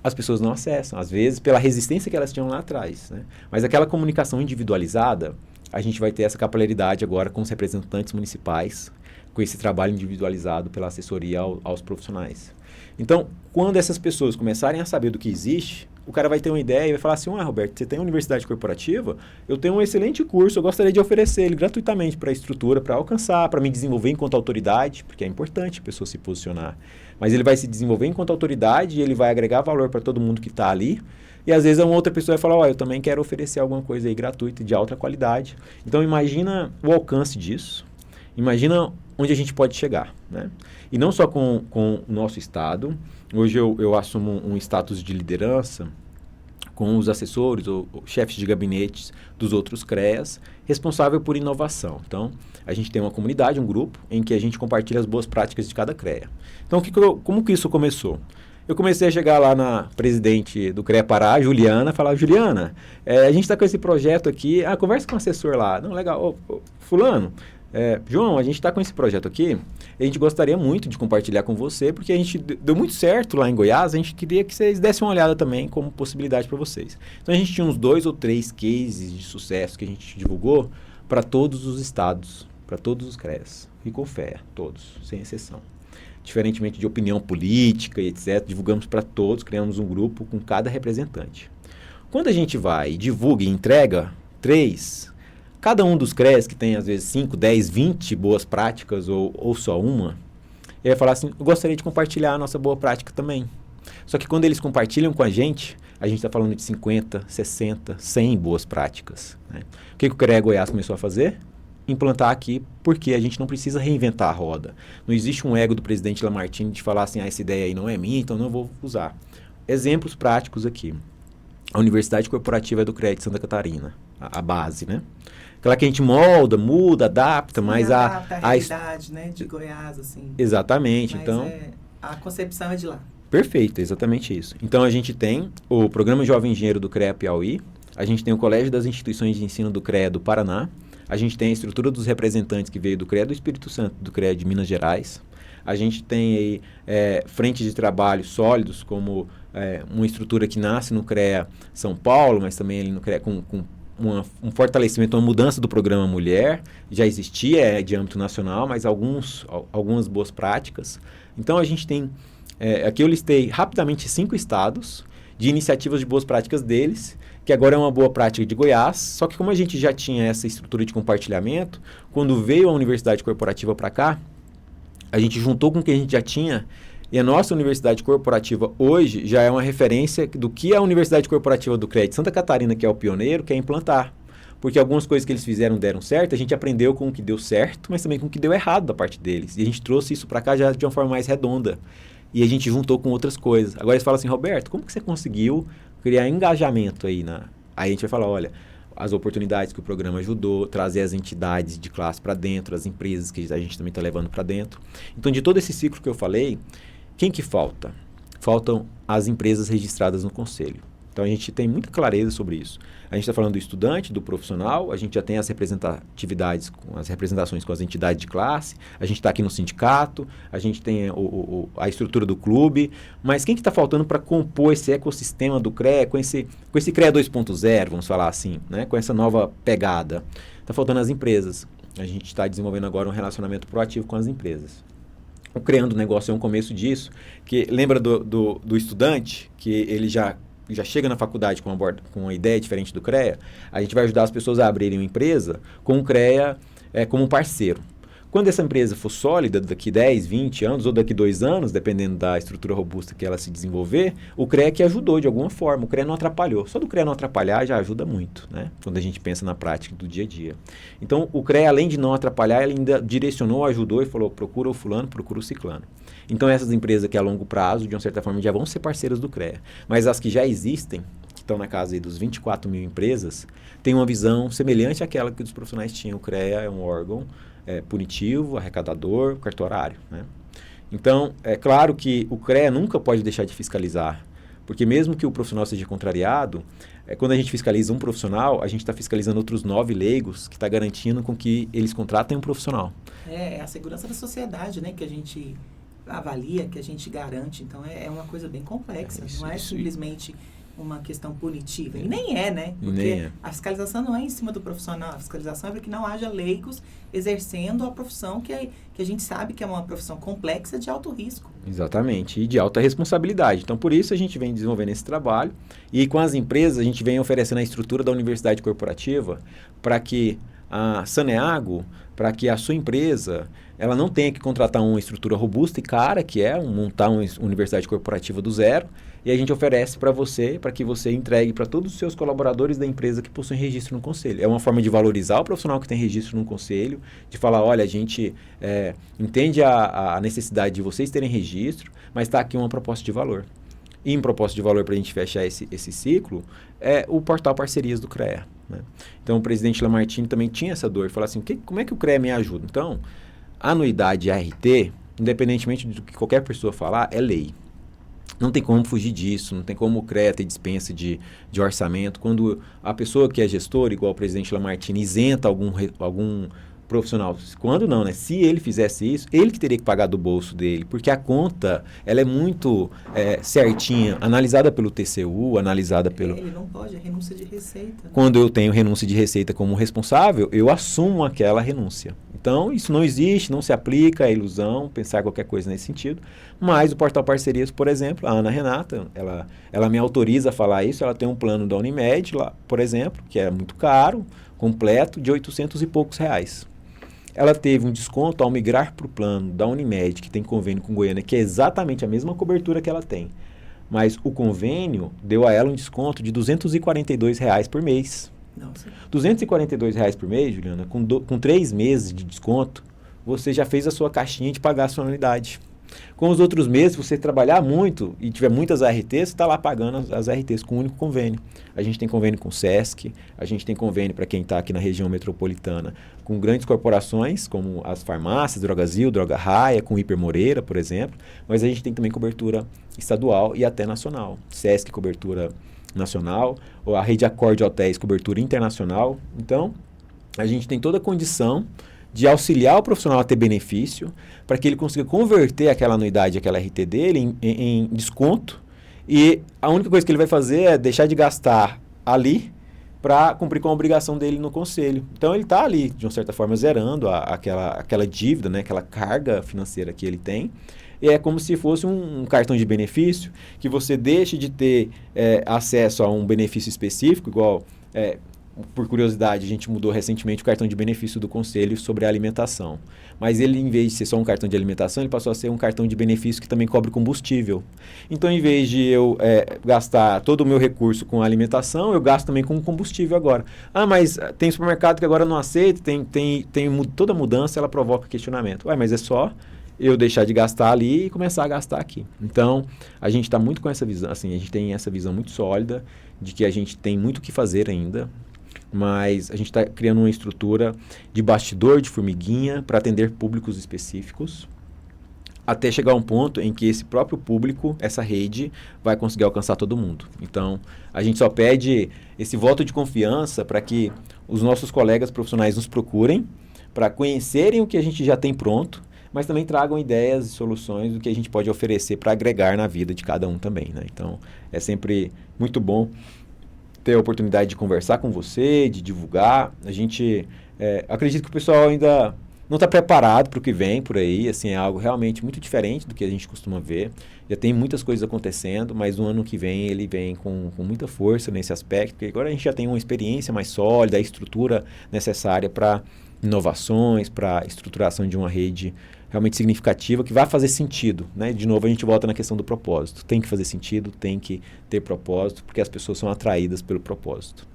B: as pessoas não acessam, às vezes pela resistência que elas tinham lá atrás. Né? Mas aquela comunicação individualizada, a gente vai ter essa capilaridade agora com os representantes municipais, com esse trabalho individualizado pela assessoria aos profissionais. Então, quando essas pessoas começarem a saber do que existe, o cara vai ter uma ideia e vai falar assim, Roberto, você tem uma universidade corporativa? Eu tenho um excelente curso, eu gostaria de oferecer ele gratuitamente para a estrutura, para alcançar, para me desenvolver enquanto autoridade, porque é importante a pessoa se posicionar. Mas ele vai se desenvolver enquanto autoridade e ele vai agregar valor para todo mundo que está ali. E às vezes uma outra pessoa vai falar, eu também quero oferecer alguma coisa aí gratuita e de alta qualidade. Então imagina o alcance disso, imagina onde a gente pode chegar. Né? E não só com o nosso estado. Hoje eu assumo um status de liderança com os assessores ou chefes de gabinetes dos outros CREAs, responsável por inovação. Então, a gente tem uma comunidade, um grupo, em que a gente compartilha as boas práticas de cada CREA. Então, como que isso começou? Eu comecei a chegar lá na presidente do CREA Pará, Juliana, falar, Juliana, a gente está com esse projeto aqui, conversa com o assessor lá. Não, legal, fulano, João, a gente está com esse projeto aqui, a gente gostaria muito de compartilhar com você, porque a gente deu muito certo lá em Goiás, a gente queria que vocês dessem uma olhada também como possibilidade para vocês. Então a gente tinha uns 2 ou 3 cases de sucesso que a gente divulgou para todos os estados, para todos os CREAs. Ficou fé, todos, sem exceção. Diferentemente de opinião política e etc., divulgamos para todos, criamos um grupo com cada representante. Quando a gente vai e divulga e entrega 3... Cada um dos CREAs, que tem às vezes 5, 10, 20 boas práticas ou só uma, ele vai falar assim, eu gostaria de compartilhar a nossa boa prática também. Só que quando eles compartilham com a gente está falando de 50, 60, 100 boas práticas. Né? O que o CREA Goiás começou a fazer? Implantar aqui, porque a gente não precisa reinventar a roda. Não existe um ego do presidente Lamartine de falar assim, essa ideia aí não é minha, então não vou usar. Exemplos práticos aqui. A Universidade Corporativa do CREA de Santa Catarina, a base, né? Aquela que a gente molda, muda, adapta, mas
A: adapta a realidade, né, de Goiás, assim.
B: Exatamente,
A: mas
B: então...
A: a concepção é de lá.
B: Perfeito, exatamente isso. Então, a gente tem o Programa Jovem Engenheiro do CREA Piauí, a gente tem o Colégio das Instituições de Ensino do CREA do Paraná, a gente tem a estrutura dos representantes que veio do CREA do Espírito Santo, do CREA de Minas Gerais, a gente tem aí frentes de trabalho sólidos, como uma estrutura que nasce no CREA São Paulo, mas também ali no CREA com um fortalecimento, uma mudança do programa Mulher, já existia, de âmbito nacional, mas algumas boas práticas. Então, a gente tem, aqui eu listei rapidamente 5 estados de iniciativas de boas práticas deles, que agora é uma boa prática de Goiás, só que como a gente já tinha essa estrutura de compartilhamento, quando veio a Universidade Corporativa para cá, a gente juntou com o que a gente já tinha. E a nossa Universidade Corporativa hoje já é uma referência do que a Universidade Corporativa do CREA de Santa Catarina, que é o pioneiro, quer implantar. Porque algumas coisas que eles fizeram deram certo, a gente aprendeu com o que deu certo, mas também com o que deu errado da parte deles. E a gente trouxe isso para cá já de uma forma mais redonda. E a gente juntou com outras coisas. Agora eles falam assim, Roberto, como que você conseguiu criar engajamento aí? Aí a gente vai falar, olha, as oportunidades que o programa ajudou, trazer as entidades de classe para dentro, as empresas que a gente também está levando para dentro. Então, de todo esse ciclo que eu falei, quem que falta? Faltam as empresas registradas no Conselho. Então, a gente tem muita clareza sobre isso. A gente está falando do estudante, do profissional, a gente já tem as representatividades, as representações com as entidades de classe, a gente está aqui no sindicato, a gente tem a estrutura do clube, mas quem que está faltando para compor esse ecossistema do CREA, com esse CREA 2.0, vamos falar assim, né? Com essa nova pegada? Está faltando as empresas. A gente está desenvolvendo agora um relacionamento proativo com as empresas. O Criando Negócio é um começo disso, que lembra do estudante, que ele já chega na faculdade com uma ideia diferente do CREA. A gente vai ajudar as pessoas a abrirem uma empresa com o CREA como um parceiro. Quando essa empresa for sólida, daqui 10, 20 anos ou daqui 2 anos, dependendo da estrutura robusta que ela se desenvolver, o CREA que ajudou de alguma forma, o CREA não atrapalhou. Só do CREA não atrapalhar já ajuda muito, né? Quando a gente pensa na prática do dia a dia. Então, o CREA, além de não atrapalhar, ele ainda direcionou, ajudou e falou, procura o fulano, procura o ciclano. Então, essas empresas que a longo prazo, de uma certa forma, já vão ser parceiras do CREA. Mas as que já existem, que estão na casa aí dos 24 mil empresas, têm uma visão semelhante àquela que os profissionais tinham. O CREA é um órgão punitivo, arrecadador, cartorário, né? Então, é claro que o CREA nunca pode deixar de fiscalizar, porque mesmo que o profissional seja contrariado, quando a gente fiscaliza um profissional, a gente está fiscalizando outros 9 leigos, que está garantindo com que eles contratem um profissional.
A: É a segurança da sociedade, né, que a gente avalia, que a gente garante. Então, é uma coisa bem complexa, não é simplesmente uma questão punitiva. E nem é, né? Porque a fiscalização não é em cima do profissional. A fiscalização é para que não haja leigos exercendo a profissão que a gente sabe que é uma profissão complexa de alto risco.
B: Exatamente. E de alta responsabilidade. Então, por isso a gente vem desenvolvendo esse trabalho. E com as empresas, a gente vem oferecendo a estrutura da universidade corporativa para que a Saneago, para que a sua empresa, ela não tenha que contratar uma estrutura robusta e cara, que é montar uma universidade corporativa do zero. E a gente oferece para você, para que você entregue para todos os seus colaboradores da empresa que possuem registro no conselho. É uma forma de valorizar o profissional que tem registro no conselho, de falar, olha, a gente entende a necessidade de vocês terem registro, mas está aqui uma proposta de valor. E em proposta de valor, para a gente fechar esse ciclo, é o portal Parcerias do CREA, né? Então, o presidente Lamartine também tinha essa dor, falar assim, como é que o CREA me ajuda? Então, a anuidade ART, independentemente do que qualquer pessoa falar, é lei. Não tem como fugir disso, não tem como o CREA ter dispensa de orçamento. Quando a pessoa que é gestora, igual o presidente Lamartine, isenta algum profissional, quando não, né? Se ele fizesse isso, ele que teria que pagar do bolso dele, porque a conta, ela é muito certinha, analisada pelo TCU, analisada pelo...
A: Ele não pode, é renúncia de receita.
B: Quando eu tenho renúncia de receita como responsável, eu assumo aquela renúncia. Então, isso não existe, não se aplica, é ilusão, pensar qualquer coisa nesse sentido. Mas o Portal Parcerias, por exemplo, a Ana Renata, ela me autoriza a falar isso, ela tem um plano da Unimed, lá, por exemplo, que é muito caro, completo, de 800 e poucos reais. Ela teve um desconto ao migrar para o plano da Unimed, que tem convênio com Goiânia, que é exatamente a mesma cobertura que ela tem. Mas o convênio deu a ela um desconto de R$ 242 por mês.
A: Nossa.
B: R$ 242 por mês, Juliana, com 3 meses de desconto, você já fez a sua caixinha de pagar a sua anuidade. Com os outros meses, se você trabalhar muito e tiver muitas ARTs, você está lá pagando as ARTs com um único convênio. A gente tem convênio com o SESC, a gente tem convênio para quem está aqui na região metropolitana com grandes corporações, como as farmácias, Drogazil, Droga Raia, com Hiper Moreira, por exemplo, mas a gente tem também cobertura estadual e até nacional. SESC, cobertura nacional, ou a Rede Acorde Hotéis, cobertura internacional. Então, a gente tem toda a condição de auxiliar o profissional a ter benefício, para que ele consiga converter aquela anuidade, aquela RT dele em desconto, e a única coisa que ele vai fazer é deixar de gastar ali para cumprir com a obrigação dele no conselho. Então, ele está ali, de uma certa forma, zerando aquela dívida, né, aquela carga financeira que ele tem. E é como se fosse um cartão de benefício, que você deixe de ter acesso a um benefício específico, igual... por curiosidade, a gente mudou recentemente o cartão de benefício do Conselho sobre a alimentação. Mas ele, em vez de ser só um cartão de alimentação, ele passou a ser um cartão de benefício que também cobre combustível. Então, em vez de eu gastar todo o meu recurso com alimentação, eu gasto também com combustível agora. Ah, mas tem supermercado que agora não aceita, toda mudança ela provoca questionamento. Ué, mas é só eu deixar de gastar ali e começar a gastar aqui. Então, a gente está muito com essa visão, assim, a gente tem essa visão muito sólida de que a gente tem muito o que fazer ainda, mas a gente está criando uma estrutura de bastidor, de formiguinha, para atender públicos específicos, até chegar a um ponto em que esse próprio público, essa rede, vai conseguir alcançar todo mundo. Então, a gente só pede esse voto de confiança para que os nossos colegas profissionais nos procurem, para conhecerem o que a gente já tem pronto, mas também tragam ideias e soluções do que a gente pode oferecer para agregar na vida de cada um também, né? Então, é sempre muito bom ter a oportunidade de conversar com você, de divulgar. A gente acredita que o pessoal ainda não está preparado para o que vem por aí, assim, é algo realmente muito diferente do que a gente costuma ver. Já tem muitas coisas acontecendo, mas no ano que vem ele vem com muita força nesse aspecto, porque agora a gente já tem uma experiência mais sólida, a estrutura necessária para inovações, para a estruturação de uma rede realmente significativa que vai fazer sentido, né? De novo, a gente volta na questão do propósito. Tem que fazer sentido, tem que ter propósito, porque as pessoas são atraídas pelo propósito.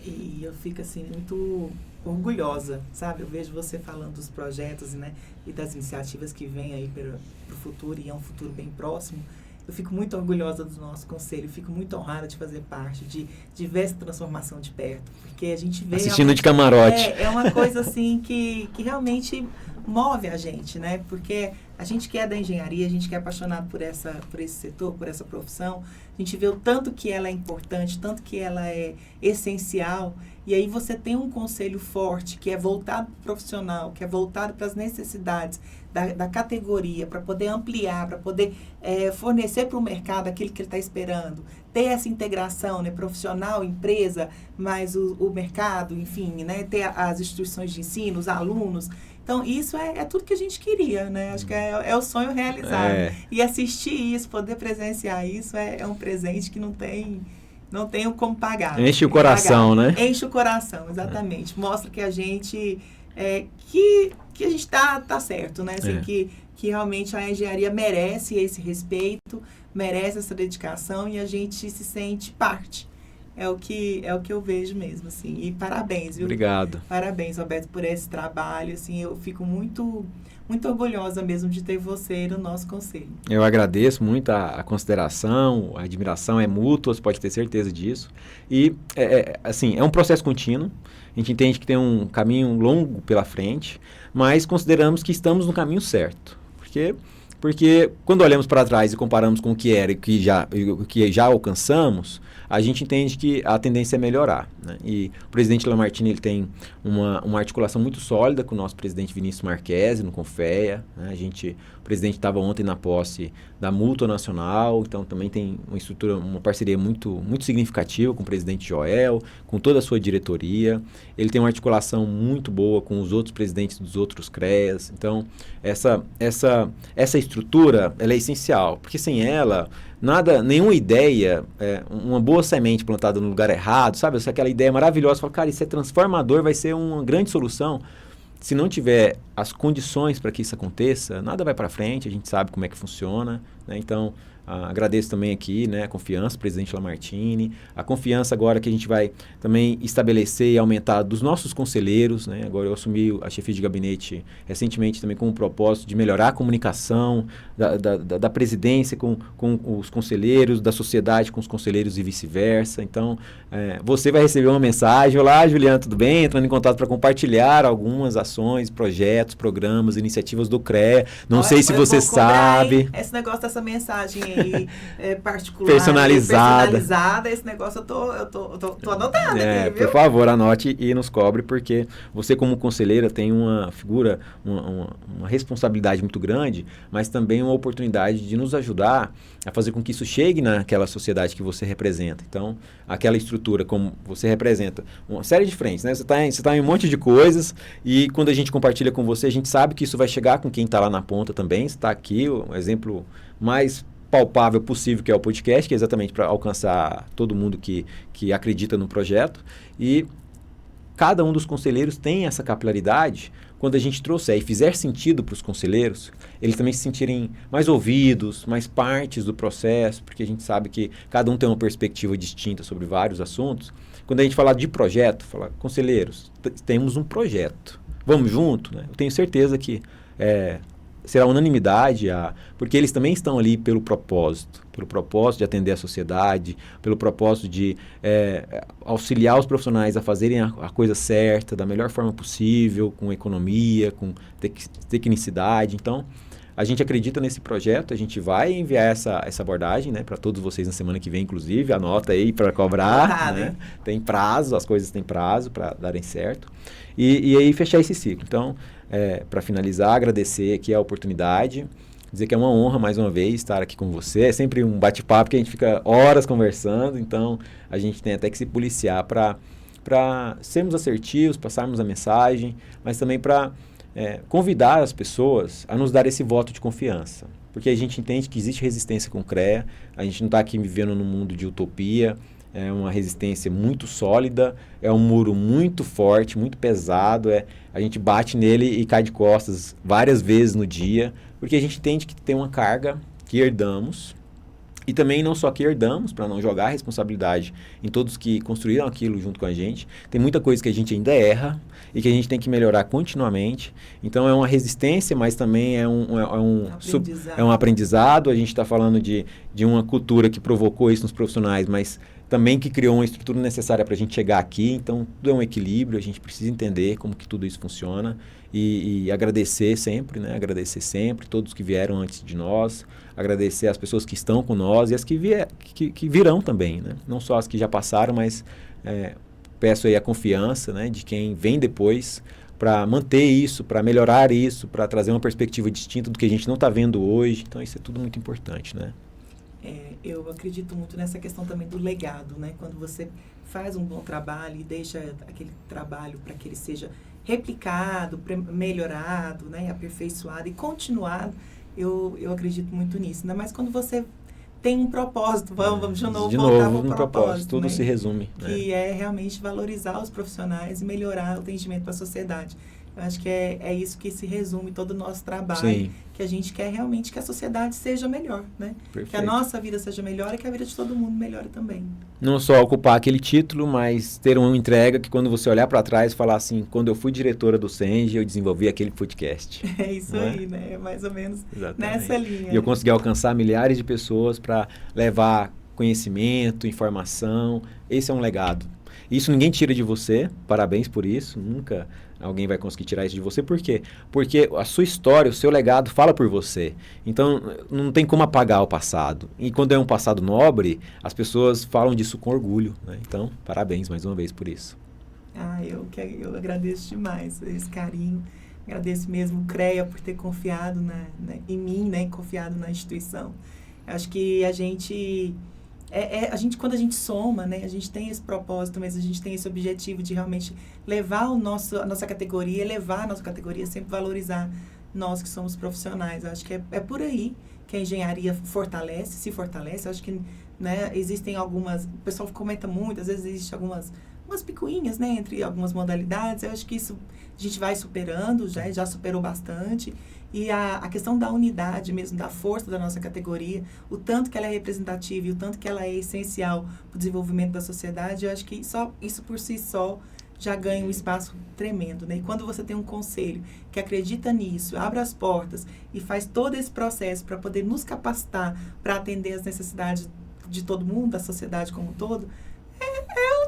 A: E eu fico, assim, muito orgulhosa, sabe? Eu vejo você falando dos projetos, né, e das iniciativas que vêm aí para o futuro, e é um futuro bem próximo. Eu fico muito orgulhosa do nosso conselho, fico muito honrada de fazer parte, de ver essa transformação de perto, porque a gente vê...
B: Assistindo de camarote.
A: É uma coisa, assim, que realmente move a gente, né? Porque a gente que é da engenharia, a gente que é apaixonado por esse setor, por essa profissão, a gente vê o tanto que ela é importante, tanto que ela é essencial, e aí você tem um conselho forte, que é voltado para o profissional, que é voltado para as necessidades da categoria, para poder ampliar, para poder fornecer para o mercado aquilo que ele está esperando, ter essa integração, né, profissional, empresa, mais o mercado, enfim, né, ter as instituições de ensino, os alunos. Então, isso é tudo que a gente queria, né? Acho que é o sonho realizado. E assistir isso, poder presenciar isso, é um presente que não tem como pagar.
B: Enche o coração, né?
A: Enche o coração, exatamente. Mostra que a gente que a gente tá certo, né? Assim, que realmente a engenharia merece esse respeito, merece essa dedicação e a gente se sente parte. É o que eu vejo mesmo, assim. E parabéns, viu?
B: Obrigado.
A: Parabéns, Roberto, por esse trabalho. Assim, eu fico muito, muito orgulhosa mesmo de ter você no nosso conselho.
B: Eu agradeço muito a consideração, a admiração é mútua, você pode ter certeza disso. E, assim, é um processo contínuo. A gente entende que tem um caminho longo pela frente, mas consideramos que estamos no caminho certo. Porque quando olhamos para trás e comparamos com o que era e o que já alcançamos, a gente entende que a tendência é melhorar, né? E o presidente Lamartine ele tem uma articulação muito sólida com o nosso presidente Vinícius Marquesi, no Confea, né? O presidente estava ontem na posse da Multinacional, então também tem uma parceria muito, muito significativa com o presidente Joel, com toda a sua diretoria. Ele tem uma articulação muito boa com os outros presidentes dos outros CREAs. Então, essa estrutura ela é essencial, porque sem ela, nenhuma ideia, uma boa semente plantada no lugar errado, sabe? Aquela ideia maravilhosa, fala, cara, isso é transformador, vai ser uma grande solução. Se não tiver as condições para que isso aconteça, nada vai para frente, a gente sabe como é que funciona, né? Então, agradeço também aqui, né, a confiança do presidente Lamartine, a confiança agora que a gente vai também estabelecer e aumentar dos nossos conselheiros, né? Agora eu assumi a chefia de gabinete recentemente também com o propósito de melhorar a comunicação da presidência com os conselheiros, da sociedade com os conselheiros e vice-versa. Então, você vai receber uma mensagem, olá Juliana, tudo bem? Entrando em contato para compartilhar algumas ações, projetos, programas, iniciativas do CREA. Não sei se você sabe.
A: Esse negócio dessa mensagem aí particular,
B: personalizada,
A: esse negócio eu tô anotando aqui, viu?
B: Por favor, anote e nos cobre, porque você como conselheira tem uma figura, uma responsabilidade muito grande, mas também uma oportunidade de nos ajudar a fazer com que isso chegue naquela sociedade que você representa. Então, aquela estrutura como você representa, uma série de frentes, né? Você tá em um monte de coisas e quando a gente compartilha com você, a gente sabe que isso vai chegar com quem está lá na ponta também. Você está aqui, o exemplo mais palpável possível, que é o podcast, que é exatamente para alcançar todo mundo que acredita no projeto. E cada um dos conselheiros tem essa capilaridade. Quando a gente trouxer e fizer sentido para os conselheiros, eles também se sentirem mais ouvidos, mais partes do processo, porque a gente sabe que cada um tem uma perspectiva distinta sobre vários assuntos. Quando a gente falar de projeto, falar, conselheiros, temos um projeto, vamos junto, né? Eu tenho certeza que será unanimidade, porque eles também estão ali pelo propósito de atender a sociedade, pelo propósito de auxiliar os profissionais a fazerem a coisa certa, da melhor forma possível, com economia, com tecnicidade. Então, a gente acredita nesse projeto, a gente vai enviar essa abordagem, né, para todos vocês na semana que vem, inclusive, anota aí para cobrar, né? Tem prazo, as coisas têm prazo para darem certo, e aí fechar esse ciclo. Então, para finalizar, agradecer aqui a oportunidade, dizer que é uma honra mais uma vez estar aqui com você, é sempre um bate-papo que a gente fica horas conversando, então a gente tem até que se policiar para para sermos assertivos, passarmos a mensagem, mas também para convidar as pessoas a nos dar esse voto de confiança. Porque a gente entende que existe resistência com o CREA, a gente não está aqui vivendo num mundo de utopia, é uma resistência muito sólida, é um muro muito forte, muito pesado, a gente bate nele e cai de costas várias vezes no dia, porque a gente entende que tem uma carga que herdamos, e também não só que herdamos, para não jogar a responsabilidade em todos que construíram aquilo junto com a gente. Tem muita coisa que a gente ainda erra e que a gente tem que melhorar continuamente. Então é uma resistência, mas também é um aprendizado. A gente está falando de uma cultura que provocou isso nos profissionais, mas também que criou uma estrutura necessária para a gente chegar aqui. Então tudo é um equilíbrio, a gente precisa entender como que tudo isso funciona e agradecer sempre, né? Agradecer sempre todos que vieram antes de nós, agradecer as pessoas que estão com nós e as que virão também, né? Não só as que já passaram, mas peço aí a confiança, né, de quem vem depois para manter isso, para melhorar isso, para trazer uma perspectiva distinta do que a gente não está vendo hoje. Então isso é tudo muito importante, né?
A: Eu acredito muito nessa questão também do legado, né? Quando você faz um bom trabalho e deixa aquele trabalho para que ele seja replicado, melhorado, né? Aperfeiçoado e continuado, eu acredito muito nisso. Ainda mais quando você tem um propósito, vamos de novo voltar para o propósito.
B: Tudo, né? Se resume.
A: Que é realmente valorizar os profissionais e melhorar o atendimento para a sociedade. Eu acho que é isso que se resume todo o nosso trabalho.
B: Sim.
A: Que a gente quer realmente que a sociedade seja melhor, né?
B: Perfeito.
A: Que a nossa vida seja melhor e que a vida de todo mundo melhore também.
B: Não só ocupar aquele título, mas ter uma entrega que quando você olhar para trás e falar assim, quando eu fui diretora do Senge, eu desenvolvi aquele podcast.
A: É isso aí, né? É mais ou menos nessa linha.
B: E eu consegui alcançar milhares de pessoas para levar conhecimento, informação. Esse é um legado. Isso ninguém tira de você, parabéns por isso, nunca alguém vai conseguir tirar isso de você. Por quê? Porque a sua história, o seu legado fala por você. Então, não tem como apagar o passado. E quando é um passado nobre, as pessoas falam disso com orgulho, né? Então, parabéns mais uma vez por isso.
A: Eu agradeço demais esse carinho. Agradeço mesmo o CREA por ter confiado em mim, né? Confiado na instituição. Acho que a gente, quando a gente soma, né, a gente tem esse propósito, mas a gente tem esse objetivo de realmente levar a nossa categoria, elevar a nossa categoria, sempre valorizar nós que somos profissionais. Eu acho que é por aí que a engenharia se fortalece. Eu acho que, né, existem algumas, o pessoal comenta muito, às vezes existem umas picuinhas, né, entre algumas modalidades. Eu acho que isso a gente vai superando, já superou bastante. E a questão da unidade mesmo, da força da nossa categoria, o tanto que ela é representativa e o tanto que ela é essencial para o desenvolvimento da sociedade, eu acho que isso por si só já ganha um espaço tremendo, né? E quando você tem um conselho que acredita nisso, abre as portas e faz todo esse processo para poder nos capacitar para atender as necessidades de todo mundo, da sociedade como um todo,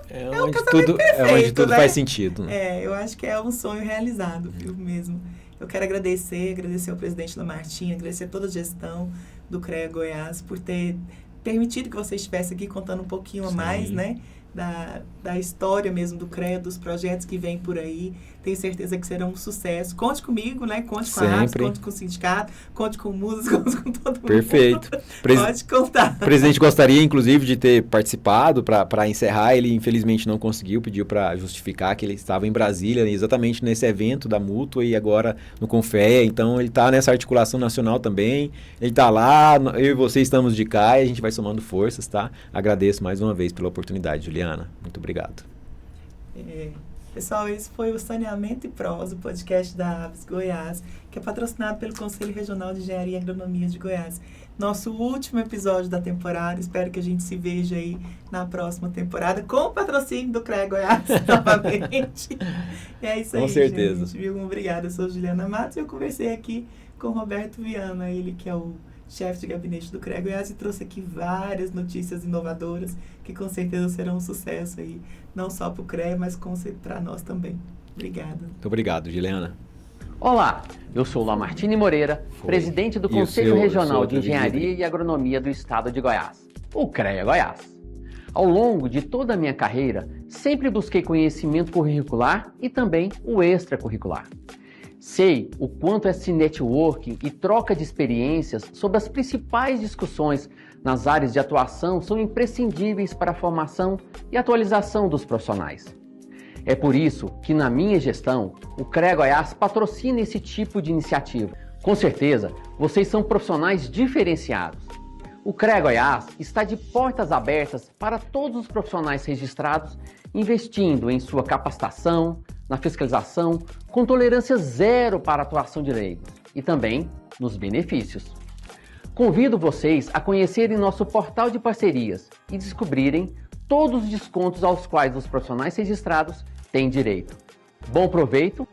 A: é um casamento perfeito,
B: onde tudo,
A: né?
B: Faz sentido. Né?
A: Eu acho que é um sonho realizado, viu, mesmo. Eu quero agradecer ao presidente Lamartine, agradecer a toda a gestão do CREA Goiás por ter permitido que você estivesse aqui contando um pouquinho a mais, né? Da história mesmo do CREA, dos projetos que vêm por aí. Tenho certeza que serão um sucesso. Conte comigo, né? Conte com a ABS, conte com o sindicato, conte com o Musas, conte com todo mundo.
B: Perfeito.
A: Pode contar.
B: O presidente gostaria, inclusive, de ter participado para encerrar. Ele, infelizmente, não conseguiu. Pediu para justificar que ele estava em Brasília, exatamente nesse evento da Mútua e agora no Confea. Então, ele está nessa articulação nacional também. Ele está lá, eu e você estamos de cá e a gente vai somando forças, tá? Agradeço mais uma vez pela oportunidade, Juliana. Muito obrigado.
A: Pessoal, esse foi o Saneamento e Prosa, o podcast da ABS Goiás, que é patrocinado pelo Conselho Regional de Engenharia e Agronomia de Goiás. Nosso último episódio da temporada, espero que a gente se veja aí na próxima temporada, com o patrocínio do CREA Goiás, novamente. E é isso aí,
B: com certeza.
A: Gente. Viu? Obrigada, eu sou Juliana Matos e eu conversei aqui com o Roberto Viana, ele que é o chefe de gabinete do CREA Goiás, e trouxe aqui várias notícias inovadoras que com certeza serão um sucesso aí, não só para o CREA, mas para nós também. Obrigada.
B: Muito obrigado, Juliana.
C: Olá, eu sou Lamartine Moreira, presidente do Conselho Regional de Engenharia e Agronomia do Estado de Goiás, o CREA Goiás. Ao longo de toda a minha carreira, sempre busquei conhecimento curricular e também o extracurricular. Sei o quanto esse networking e troca de experiências sobre as principais discussões nas áreas de atuação são imprescindíveis para a formação e atualização dos profissionais. É por isso que na minha gestão, o CREA Goiás patrocina esse tipo de iniciativa. Com certeza, vocês são profissionais diferenciados. O CREA Goiás está de portas abertas para todos os profissionais registrados, investindo em sua capacitação, na fiscalização, com tolerância zero para a atuação de leigos e também nos benefícios. Convido vocês a conhecerem nosso portal de parcerias e descobrirem todos os descontos aos quais os profissionais registrados têm direito. Bom proveito